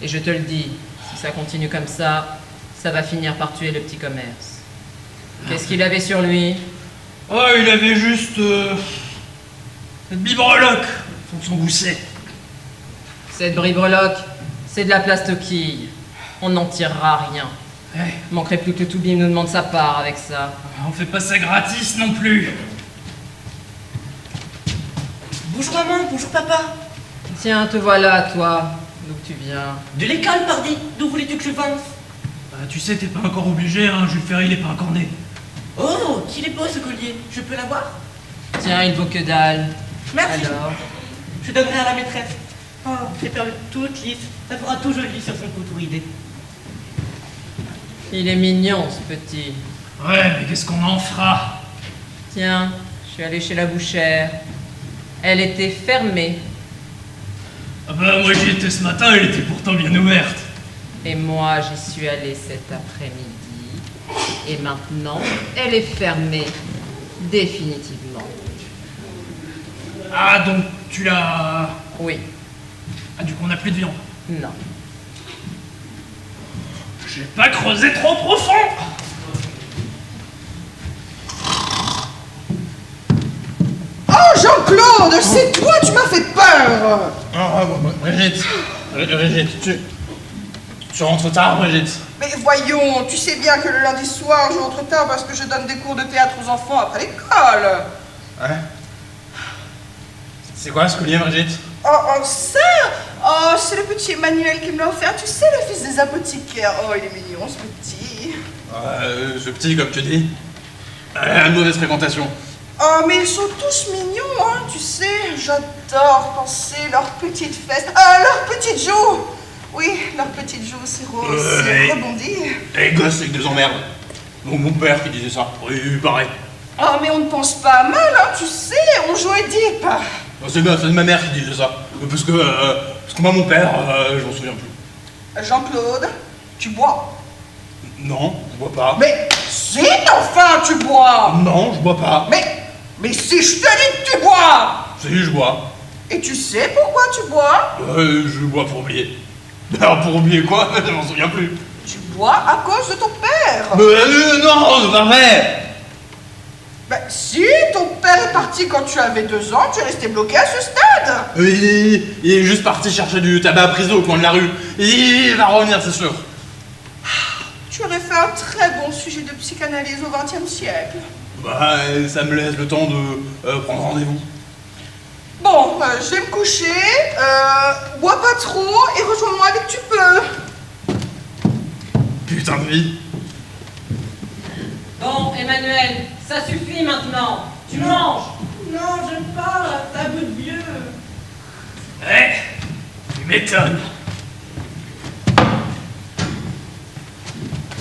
Et je te le dis, si ça continue comme ça va finir par tuer le petit commerce. Qu'est-ce qu'il avait sur lui? Oh, il avait juste... cette bibreloque, faut son gousset. Cette bribreloque, c'est de la plastoquille. On n'en tirera rien. Ouais. Manquerait plus que le Toubib nous demande sa part avec ça. On fait pas ça gratis non plus. Bonjour maman, bonjour papa. Tiens, te voilà, toi. D'où tu viens? De l'école, pardi. D'où voulais-tu que je vienne? Bah, tu sais, t'es pas encore obligé, hein. Jules Ferry, il est pas encore né. Oh, qu'il est beau ce collier. Je peux l'avoir? Tiens, il vaut que dalle. Merci. Alors? Je donnerai à la maîtresse. Oh, j'ai perdu toute lisse. Ça fera tout joli sur son coutouridé. Il est mignon, ce petit. Ouais, mais qu'est-ce qu'on en fera? Tiens, je suis allé chez la bouchère. Elle était fermée. Ah bah, moi j'y étais ce matin, elle était pourtant bien ouverte. Et moi, j'y suis allée cet après-midi. Et maintenant, elle est fermée. Définitivement. Ah, donc tu l'as... Oui. Ah, du coup, on n'a plus de viande? Non. J'ai pas creusé trop profond. Oh, Jean-Claude, c'est toi, tu m'as fait peur. Brigitte, tu rentres tard, Brigitte. Mais voyons, tu sais bien que le lundi soir, je rentre tard parce que je donne des cours de théâtre aux enfants après l'école. Ouais. C'est quoi ce collier, Brigitte? Oh, ça! Oh, c'est le petit Emmanuel qui me l'a offert. Tu sais, le fils des apothicaires. Oh, il est mignon, ce petit. Ce petit, comme tu dis. Une mauvaise fréquentation. Oh, mais ils sont tous mignons, hein, tu sais. J'adore penser leurs petites fesses. Leurs petites joues. Oui, leurs petites joues, c'est rose, c'est rebondi. Les gosses avec des emmerdes. Donc mon père qui disait ça. Oui, pareil. Oh, mais on ne pense pas mal, hein, tu sais. On joue Édipe. C'est ma mère qui disait ça. Parce que moi, mon père, je m'en souviens plus. Jean-Claude, tu bois? Non, je bois pas. Mais si, enfin, tu bois! Non, je bois pas. Mais si je te dis que tu bois! Si, je bois. Et tu sais pourquoi tu bois? Je bois pour oublier. Alors pour oublier quoi? Je m'en souviens plus. Tu bois à cause de ton père! Non, c'est pas vrai! Ben si, ton père est parti quand tu avais 2 ans, tu es resté bloqué à ce stade! Il est juste parti chercher du tabac à prison au coin de la rue. Il va revenir, c'est sûr. Tu aurais fait un très bon sujet de psychanalyse au XXe siècle. Bah, ça me laisse le temps de prendre rendez-vous. Bon, je vais me coucher, bois pas trop et rejoins-moi dès que tu peux. Putain de vie. Bon, Emmanuel, ça suffit maintenant. Tu manges. Non, j'aime pas, ça goûte vieux. Ouais, tu m'étonnes.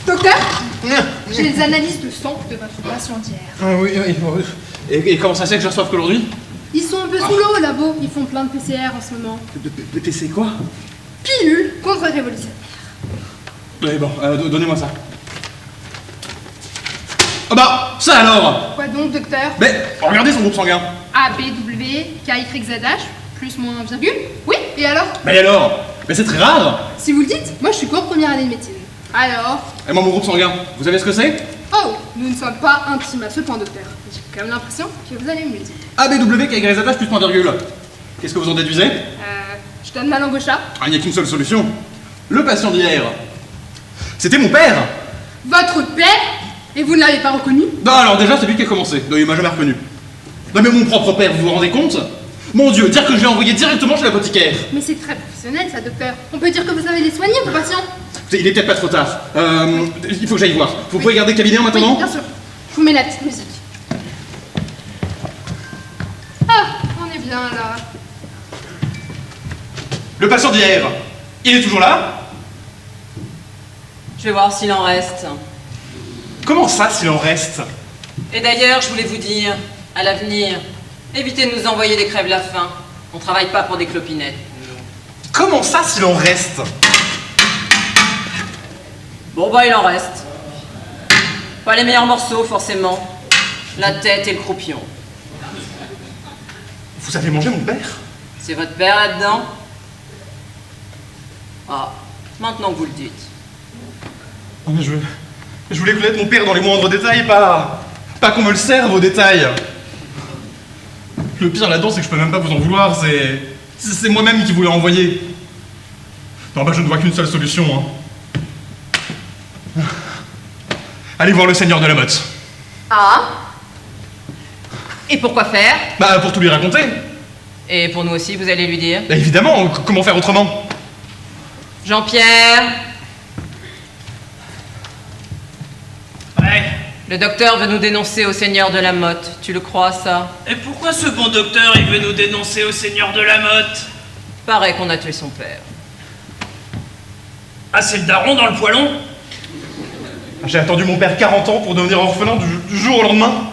Docteur, j'ai les analyses de sang de votre patient hier. Ah oui. Et comment ça se fait que je reçoive qu'aujourd'hui? Ils sont un peu sous l'eau au labo, ils font plein de PCR en ce moment. C'est quoi? Pilule contre-révolutionnaire. Oui, bon, donnez-moi ça. Ah bah, ça alors! Quoi donc, docteur? Mais, regardez son groupe sanguin. ABW, KYZH, plus moins virgule. Oui, et alors? Mais alors? Mais c'est très rare! Si vous le dites, moi je suis qu'en première année de médecine. Alors? Et moi, mon groupe sanguin, vous savez ce que c'est? Oh, nous ne sommes pas intimes à ce point, docteur. J'ai quand même l'impression que vous allez me le dire. ABW, KYZH, plus point virgule. Qu'est-ce que vous en déduisez? Je donne ma langue au chat. Il n'y a qu'une seule solution. Le patient d'hier, c'était mon père! Votre père? Et vous ne l'avez pas reconnu? Non, alors déjà, c'est lui qui a commencé. Non, il m'a jamais reconnu. Non, mais mon propre père, vous vous rendez compte? Mon Dieu, dire que je l'ai envoyé directement chez l'apothicaire. Mais c'est très professionnel, ça, docteur. On peut dire que vous avez les soigné, vos patients. Il est peut-être pas trop tard. Il faut que j'aille voir. Vous pouvez garder le cabinet en attendant? Oui, bien sûr. Je vous mets la petite musique. Ah, on est bien là. Le patient d'hier, il est toujours là? Je vais voir s'il en reste. Comment ça, s'il en reste? Et d'ailleurs, je voulais vous dire, à l'avenir, évitez de nous envoyer des crèves la faim. On travaille pas pour des clopinettes. Comment ça, s'il en reste? Bon bah, il en reste. Pas les meilleurs morceaux, forcément. La tête et le croupion. Vous avez mangé mon père? C'est votre père là-dedans? Ah, maintenant que vous le dites. Oh, mais je voulais connaître mon père dans les moindres détails, pas qu'on me le serve aux détails. Le pire là-dedans, c'est que je peux même pas vous en vouloir, c'est moi-même qui vous l'ai envoyé. Non, bah je ne vois qu'une seule solution, hein. Allez voir le seigneur de la Motte. Ah? Et pourquoi faire? Bah pour tout lui raconter. Et pour nous aussi, vous allez lui dire? Bah évidemment, comment faire autrement? Jean-Pierre? Ouais. Le docteur veut nous dénoncer au seigneur de la Motte. Tu le crois, ça? Et pourquoi ce bon docteur, il veut nous dénoncer au seigneur de la Motte? Paraît qu'on a tué son père. Ah, c'est le daron dans le poêlon? J'ai attendu mon père 40 ans pour devenir orphelin du jour au lendemain.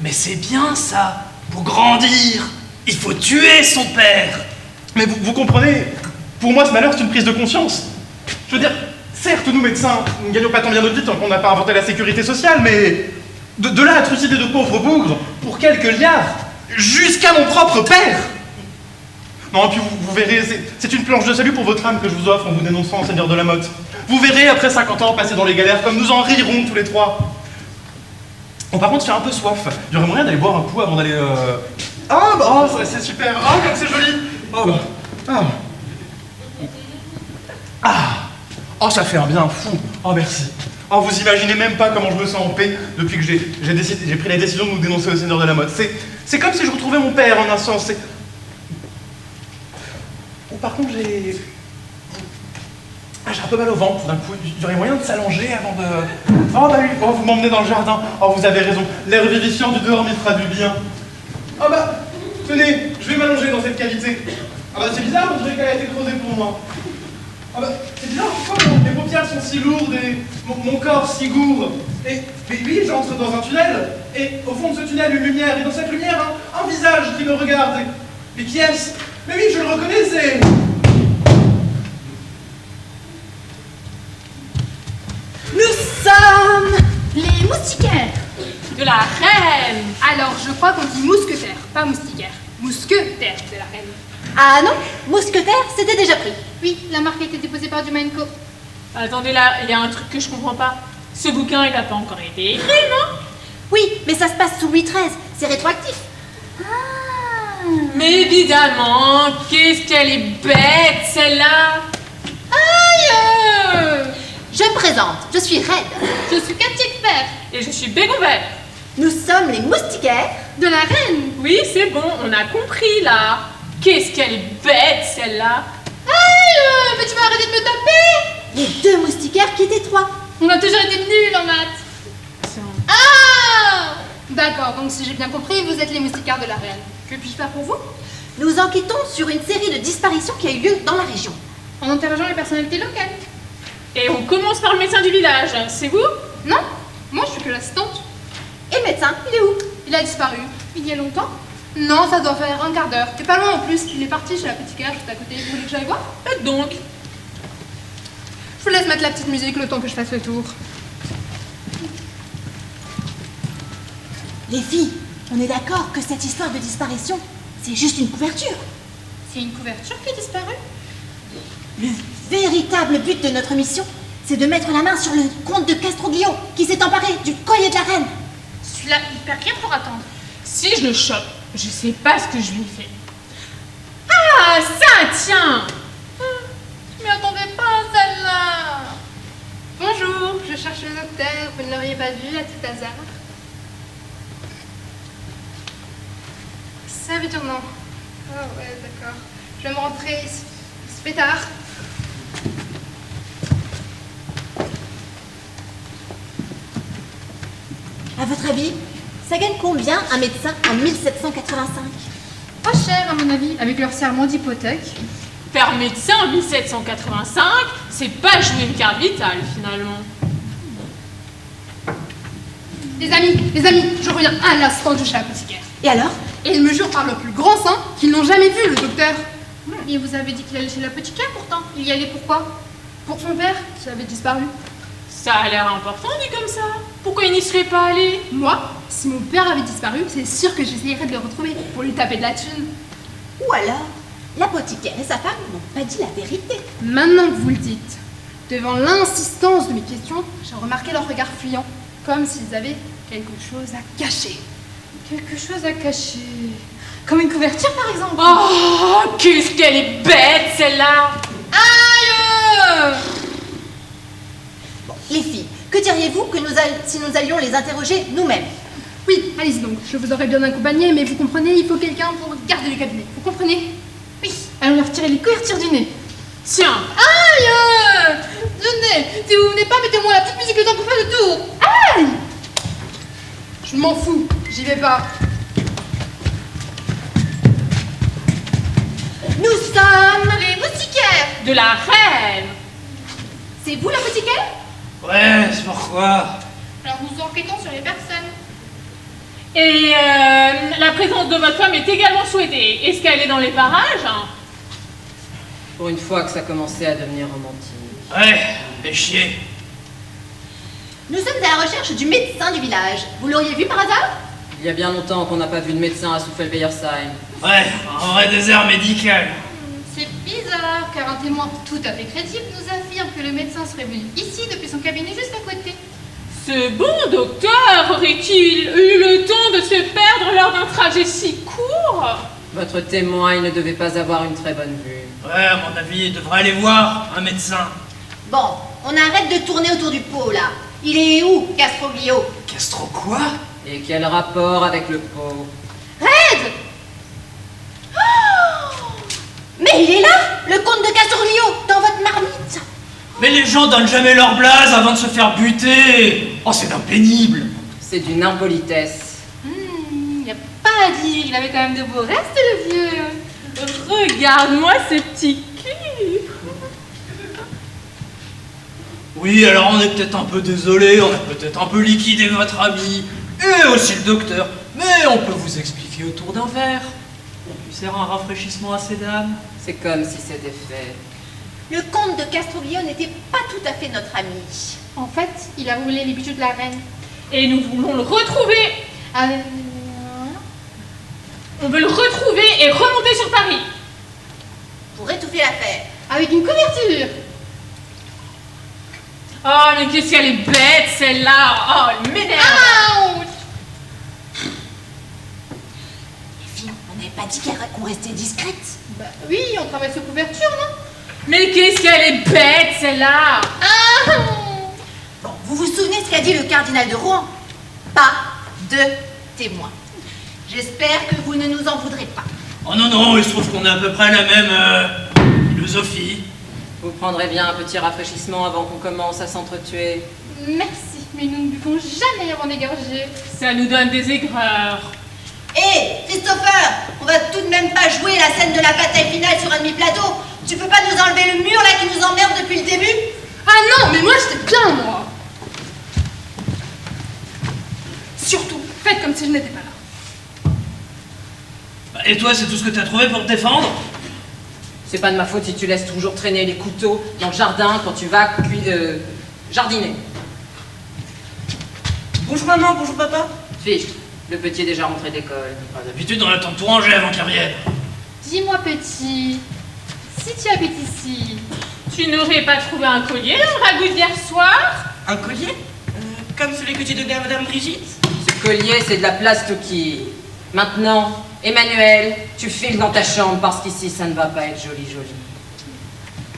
Mais c'est bien ça. Pour grandir, il faut tuer son père. Mais vous comprenez, pour moi ce malheur c'est une prise de conscience. Je veux dire, certes nous médecins, nous ne gagnons pas tant bien notre vie tant qu'on n'a pas inventé la sécurité sociale, mais de là à trucider de pauvres bougres pour quelques liards, jusqu'à mon propre père. Non, et puis vous verrez, c'est une planche de salut pour votre âme que je vous offre en vous dénonçant au seigneur de la Motte. Vous verrez après 50 ans passer dans les galères comme nous en rirons tous les trois. Bon, par contre, j'ai un peu soif. Il y aurait moyen d'aller boire un coup avant d'aller. Ah, bah, oh, c'est super. Ah, comme c'est joli. Oh, bah. Ah. Ah. Oh, ça fait un bien fou. Oh, merci. Oh, vous imaginez même pas comment je me sens en paix depuis que j'ai pris la décision de nous dénoncer au seigneur de la Motte. C'est comme si je retrouvais mon père en un sens. Oh, par contre, j'ai un peu mal au ventre d'un coup. Il y aurait moyen de s'allonger avant de. Oh bah oui, oh, vous m'emmenez dans le jardin. Oh, vous avez raison. L'air vivifiant du dehors m'y fera du bien. Oh bah, tenez, je vais m'allonger dans cette cavité. Ah bah c'est bizarre, on dirait qu'elle a été creusée pour moi. Ah bah, c'est bizarre, pourquoi mes paupières sont si lourdes et mon corps si gourd. Mais oui, j'entre dans un tunnel, et au fond de ce tunnel, une lumière, et dans cette lumière, un visage qui me regarde. Mais qui est-ce? Mais oui, je le reconnais, c'est... Nous sommes les moustiquaires de la reine. Alors, je crois qu'on dit mousquetaire, pas moustiquaire. Mousquetaire de la reine. Ah non, mousquetaire, c'était déjà pris. Oui, la marque a été déposée par Dumaine-Co. Attendez là, il y a un truc que je comprends pas. Ce bouquin, il n'a pas encore été écrit, non? Oui, mais ça se passe sous Louis XIII, c'est rétroactif. Mais évidemment, qu'est-ce qu'elle est bête, celle-là! Aïe! Je me présente, je suis Red. Je suis Cathy Expert. Et je suis Bégombert. Nous sommes les moustiquaires de la reine. Oui, c'est bon, on a compris là. Qu'est-ce qu'elle est bête, celle-là! Aïe! Mais tu vas arrêter de me taper! Les deux moustiquaires qui étaient trois. On a toujours été nuls en maths. Ah! D'accord, donc si j'ai bien compris, vous êtes les moustiquaires de la reine. Que puis-je faire pour vous? Nous enquêtons sur une série de disparitions qui a eu lieu dans la région. En interrogeant les personnalités locales. Et on commence par le médecin du village, c'est vous? Non, moi je suis que l'assistante. Et le médecin, il est où? Il a disparu. Il y a longtemps? Non, ça doit faire un quart d'heure. Et pas loin en plus, il est parti chez la petite gare juste à côté. Vous voulez que j'aille voir? Faites donc. Je vous laisse mettre la petite musique le temps que je fasse le tour. Les filles, on est d'accord que cette histoire de disparition, c'est juste une couverture. C'est une couverture qui a disparu? Le véritable but de notre mission, c'est de mettre la main sur le comte de Castroglio qui s'est emparé du collier de la reine. Celui-là, il perd rien pour attendre. Si je le chope, je sais pas ce que je lui fais. Ah, ça, tiens! Je m'y attendais pas à celle-là. Bonjour, je cherche le docteur. Vous ne l'auriez pas vu à tout hasard? Ça veut dire non. Oh ouais, d'accord. Je vais me rentrer. Il se fait tard. À votre avis, Ça gagne combien un médecin en 1785? Pas cher à mon avis, avec leur serment d'hypothèque. Faire médecin en 1785, c'est pas jouer une carte vitale finalement. Les amis, je reviens à l'instant de chez l'apothicaire. Et alors? Et il me jure par le plus grand saint qu'ils n'ont jamais vu le docteur. Mais vous avez dit qu'il allait chez l'apothicaire pourtant. Il y allait pourquoi? Pour son père, qui avait disparu. Ça a l'air important dit comme ça. Pourquoi il n'y serait pas allé? Moi, si mon père avait disparu, c'est sûr que j'essayerais de le retrouver pour lui taper de la thune. Ou alors, l'apothicaire et sa femme n'ont pas dit la vérité. Maintenant que vous le dites, devant l'insistance de mes questions, j'ai remarqué leur regard fuyant, comme s'ils avaient quelque chose à cacher. Quelque chose à cacher. Comme une couverture par exemple. Oh, qu'est-ce qu'elle est bête celle-là! Aïe! Bon, les filles, que diriez-vous que si nous allions les interroger nous-mêmes? Oui, allez-y donc, je vous aurais bien accompagné, mais vous comprenez, il faut quelqu'un pour garder le cabinet. Vous comprenez? Oui, allons leur tirer les couvertures du nez. Tiens! Aïe! Du nez! Si vous venez pas, mettez-moi la petite musique le temps qu'on fait le tour. Aïe! Je m'en fous, j'y vais pas. Nous sommes les moustiquaires de la reine. C'est vous l'apothicaire? Ouais, c'est pourquoi? Alors nous enquêtons sur les personnes. Et la présence de votre femme est également souhaitée. Est-ce qu'elle est dans les parages? Pour une fois que ça commençait à devenir romantique. Ouais, fais chier. Nous sommes à la recherche du médecin du village. Vous l'auriez vu par hasard? Il y a bien longtemps qu'on n'a pas vu de médecin à Souffelbeyersheim. Ouais, un vrai désert médical. C'est bizarre, car un témoin tout à fait crédible nous affirme que le médecin serait venu ici depuis son cabinet juste à côté. Ce bon docteur aurait-il eu le temps de se perdre lors d'un trajet si court? Votre témoin, il ne devait pas avoir une très bonne vue. Ouais, à mon avis, il devrait aller voir un médecin. Bon, on arrête de tourner autour du pot là. Il est où, Castroglio? Castro quoi? Et quel rapport avec le pot? Red! Oh, mais il est là, le comte de Castroglio, dans votre marmite. Mais les gens donnent jamais leur blase avant de se faire buter. Oh, c'est impénible. C'est d'une impolitesse. Y a pas à dire, il avait quand même de beaux restes le vieux. Regarde-moi ce petit cul. Oui, alors on est peut-être un peu désolé, on a peut-être un peu liquidé votre ami, et aussi le docteur, mais on peut vous expliquer autour d'un verre. On peut faire un rafraîchissement à ces dames. C'est comme si c'était fait. Le comte de Castroglio n'était pas tout à fait notre ami. En fait, il a volé les bijoux de la reine. Et nous voulons le retrouver. On veut le retrouver et remonter sur Paris. Pour étouffer l'affaire. Avec une couverture. Oh, mais qu'est-ce qu'elle est bête, celle-là. Oh, elle m'énerve. Les filles, on n'avait pas dit qu'on restait discrète. Bah oui, on travaille sur couverture, non? Mais qu'est-ce qu'elle est bête, celle-là. Bon, vous vous souvenez ce qu'a dit le cardinal de Rouen? Pas de témoins. J'espère que vous ne nous en voudrez pas. Oh non, non, il se trouve qu'on a à peu près la même philosophie. Vous prendrez bien un petit rafraîchissement avant qu'on commence à s'entretuer. Merci, mais nous ne buvons jamais avant d'égorger. Ça nous donne des aigreurs. Hé, Christopher, on va tout de même pas jouer la scène de la bataille finale sur un demi-plateau. Tu peux pas nous enlever le mur là qui nous emmerde depuis le début? Ah non, mais moi j'étais bien, moi. Surtout, faites comme si je n'étais pas là. Bah, et toi, c'est tout ce que t'as trouvé pour te défendre? C'est pas de ma faute si tu laisses toujours traîner les couteaux dans le jardin quand tu vas jardiner. Bonjour maman, bonjour papa. Fiche, le petit est déjà rentré d'école. Ah, d'habitude, on attend de tout ranger avant qu'il revienne. Dis-moi, petit, si tu habites ici, tu n'aurais pas trouvé un collier dans le ragoût d'hier soir? Un collier? Comme celui que tu donnais à Madame Brigitte? Ce collier, c'est de la plastoquille. Maintenant, Emmanuel, tu files dans ta chambre parce qu'ici, ça ne va pas être joli.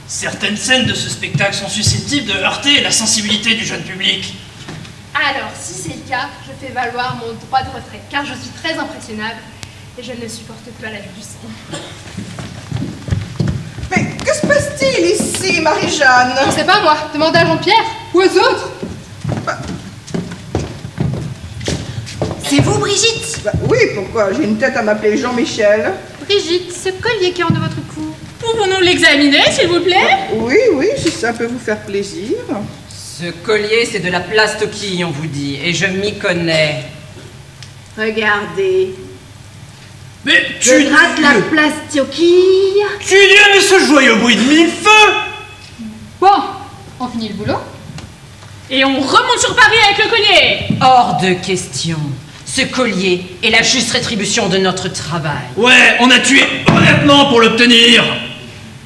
Certaines scènes de ce spectacle sont susceptibles de heurter la sensibilité du jeune public. Alors, si c'est le cas, je fais valoir mon droit de retrait, car je suis très impressionnable et je ne supporte pas la vue du sang. Mais que se passe-t-il ici, Marie-Jeanne? Je sais pas moi, demandez à Jean-Pierre ou aux autres. C'est vous, Brigitte. Bah, oui, pourquoi? J'ai une tête à m'appeler Jean-Michel. Brigitte, ce collier qui est en de votre cou. Pouvons-nous l'examiner, s'il vous plaît? Oui, oui, si ça peut vous faire plaisir. Ce collier, c'est de la plastoquille, on vous dit, et je m'y connais. Regardez. Mais Je gratte la plastoquille. Tu aimes ce joyeux bruit de mille feux? Bon, on finit le boulot. Et on remonte sur Paris avec le collier. Hors de question. Ce collier est la juste rétribution de notre travail. Ouais, on a tué honnêtement pour l'obtenir.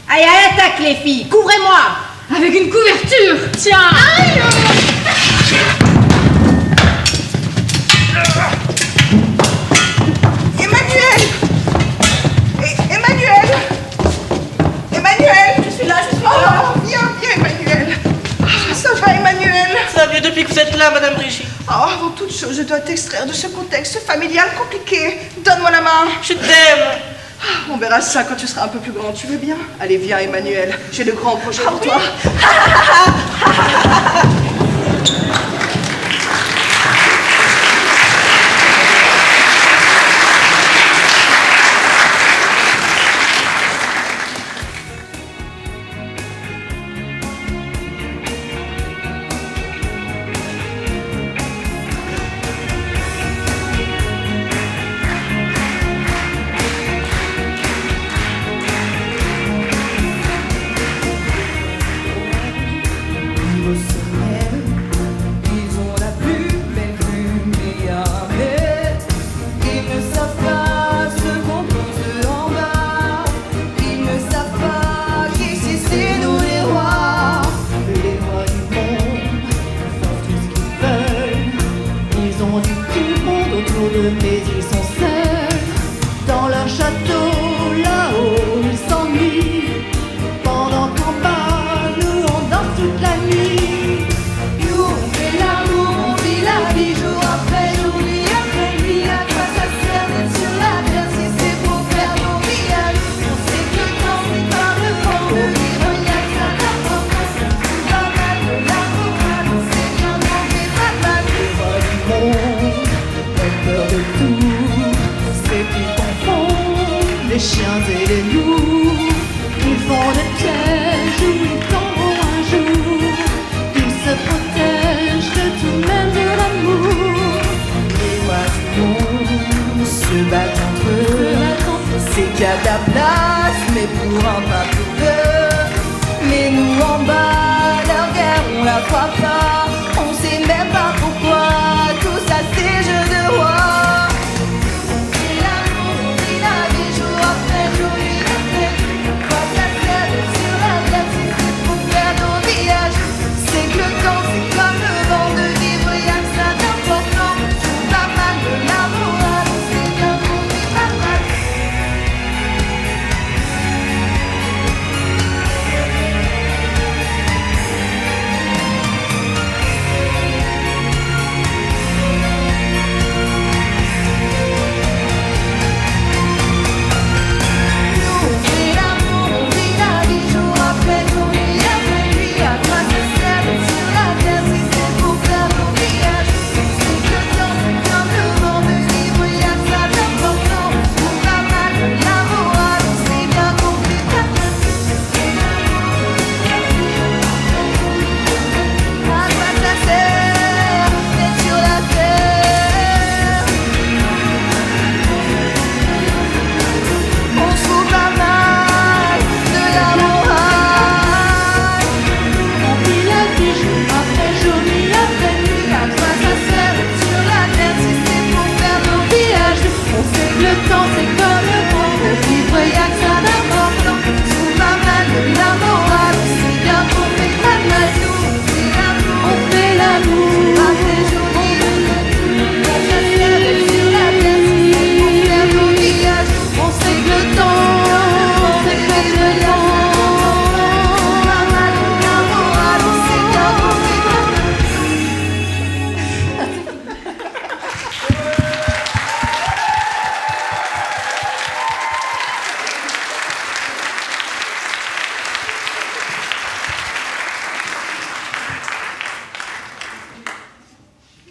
Allez, à l'attaque, les filles. Couvrez-moi. Avec une couverture. Tiens. Aïe. Emmanuel! Emmanuel! Emmanuel! Je suis là. Oh, viens, Emmanuel! Ça va, Emmanuel? Ça va mieux depuis que vous êtes là, Madame Brigitte. Oh, avant toute chose, je dois t'extraire de ce contexte familial compliqué. Donne-moi la main. Je t'aime. On verra ça quand tu seras un peu plus grand, tu veux bien? Allez, viens, Emmanuel. J'ai de grands projets pour toi. Les chiens et les loups, ils font des pièges où ils tomberont un jour. Ils se protègent de tout, même de l'amour. Les rois du monde se battent entre eux. C'est qu'il y a de la place, mais pour un pas pour deux. Mais nous en bas, leur guerre on la croit pas. On sait même pas pourquoi, tout ça c'est jeu de roi.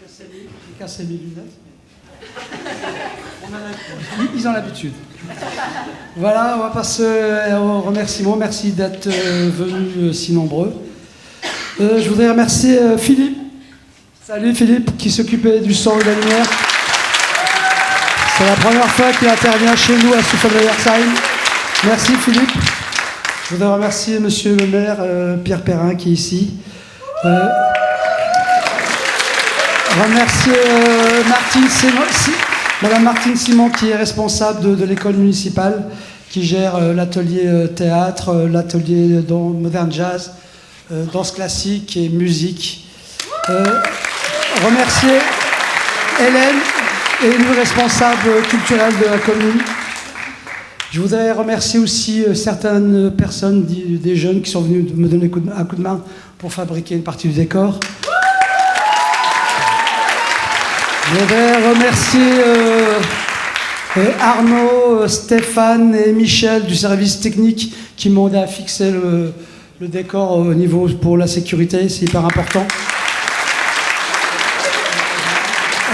J'ai cassé mes lunettes. Ils ont l'habitude. Voilà, on va passer aux remerciements. Merci d'être venus si nombreux. Je voudrais remercier Philippe. Salut Philippe, qui s'occupait du son et de la lumière. C'est la première fois qu'il intervient chez nous à Souffle-Weyersheim. Merci Philippe. Je voudrais remercier monsieur le maire Pierre Perrin qui est ici. Remercier Madame Martine Simon qui est responsable de l'école municipale, qui gère l'atelier théâtre, l'atelier moderne jazz, danse classique et musique. Remercier Hélène, élue responsable culturelle de la commune. Je voudrais remercier aussi certaines personnes, des jeunes qui sont venus me donner un coup de main pour fabriquer une partie du décor. Je voudrais remercier Arnaud, Stéphane et Michel du service technique qui m'ont aidé à fixer le décor au niveau pour la sécurité, c'est hyper important.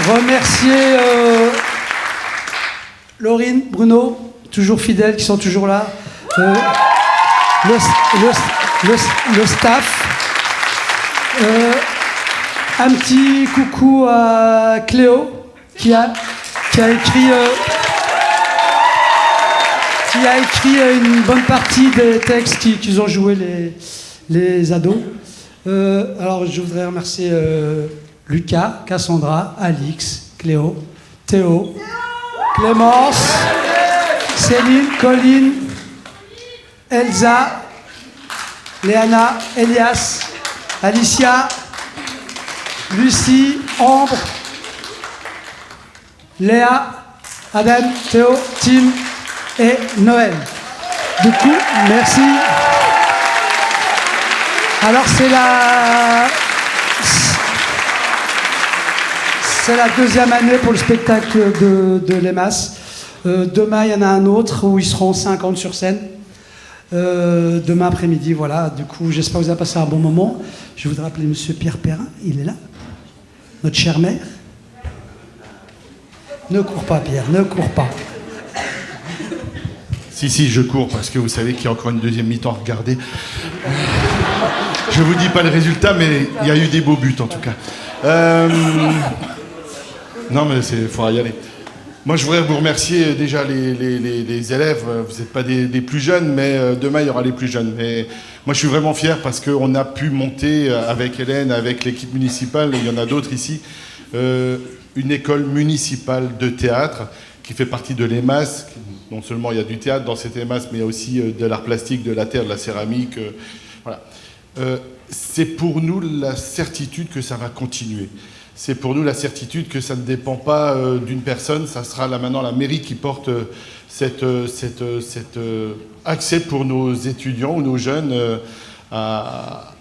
Remercier Laurine, Bruno, toujours fidèles, qui sont toujours là. Le staff. Un petit coucou à Cléo qui a écrit une bonne partie des textes qu'ils ont joués les ados. Alors je voudrais remercier Lucas, Cassandra, Alix, Cléo, Théo, Clémence, Céline, Colline, Elsa, Léana, Elias, Alicia, Lucie, Ambre, Léa, Adam, Théo, Tim et Noël. Du coup, merci. Alors c'est la deuxième année pour le spectacle de l'EMAS. Demain, il y en a un autre où ils seront 50 sur scène. Demain après-midi, voilà. Du coup, j'espère que vous avez passé un bon moment. Je voudrais appeler monsieur Pierre Perrin, il est là. Notre chère mère. Ne cours pas, Pierre, ne cours pas. Si, je cours, parce que vous savez qu'il y a encore une deuxième mi-temps à regarder. Je vous dis pas le résultat, mais il y a eu des beaux buts, en tout cas. Non, mais il faudra y aller. Moi, je voudrais vous remercier déjà les élèves. Vous n'êtes pas des plus jeunes, mais demain, il y aura les plus jeunes. Mais moi, je suis vraiment fier parce qu'on a pu monter avec Hélène, avec l'équipe municipale, il y en a d'autres ici, une école municipale de théâtre qui fait partie de l'EMAS. Non seulement il y a du théâtre dans cette EMAS, mais il y a aussi de l'art plastique, de la terre, de la céramique. Voilà. C'est pour nous la certitude que ça va continuer. C'est pour nous la certitude que ça ne dépend pas d'une personne. Ça sera là maintenant la mairie qui porte cet accès pour nos étudiants ou nos jeunes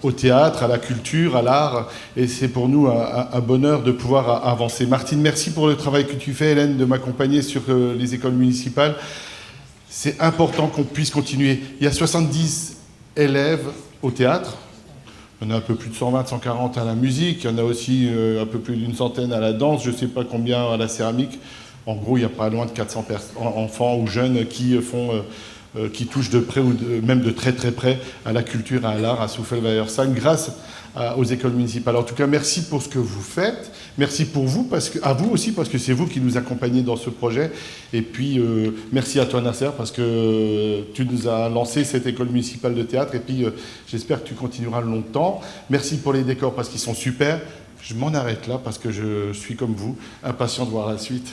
au théâtre, à la culture, à l'art. Et c'est pour nous un bonheur de pouvoir avancer. Martine, merci pour le travail que tu fais, Hélène, de m'accompagner sur les écoles municipales. C'est important qu'on puisse continuer. Il y a 70 élèves au théâtre. Il y en a un peu plus de 120, 140 à la musique. Il y en a aussi un peu plus d'une centaine à la danse. Je ne sais pas combien à la céramique. En gros, il n'y a pas loin de 400 enfants ou jeunes qui touchent de près ou même de très très près à la culture, à l'art, à Souffle-Weyersheim, grâce aux écoles municipales. En tout cas, merci pour ce que vous faites. Merci pour vous, à vous aussi, parce que c'est vous qui nous accompagnez dans ce projet. Et puis, merci à toi, Nasser, parce que tu nous as lancé cette école municipale de théâtre. Et puis, j'espère que tu continueras longtemps. Merci pour les décors, parce qu'ils sont super. Je m'en arrête là, parce que je suis comme vous, impatient de voir la suite.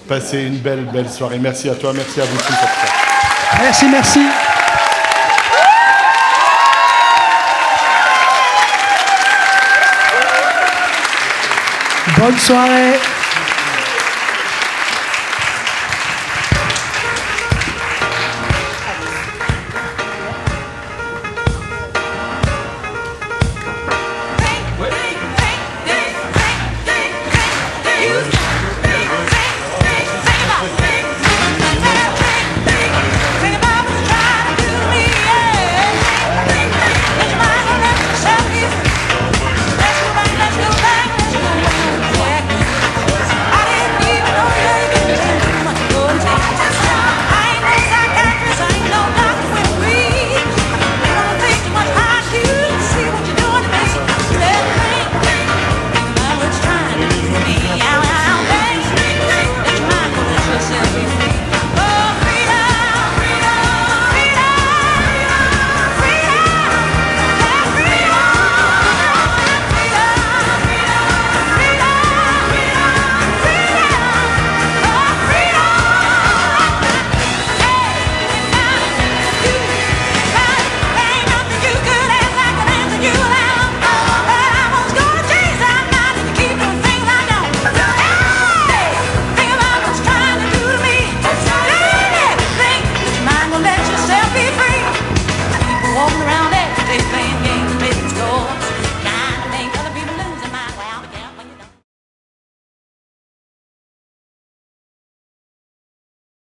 Passez une belle soirée. Merci à toi, merci à vous tous. Merci. Bonne soirée.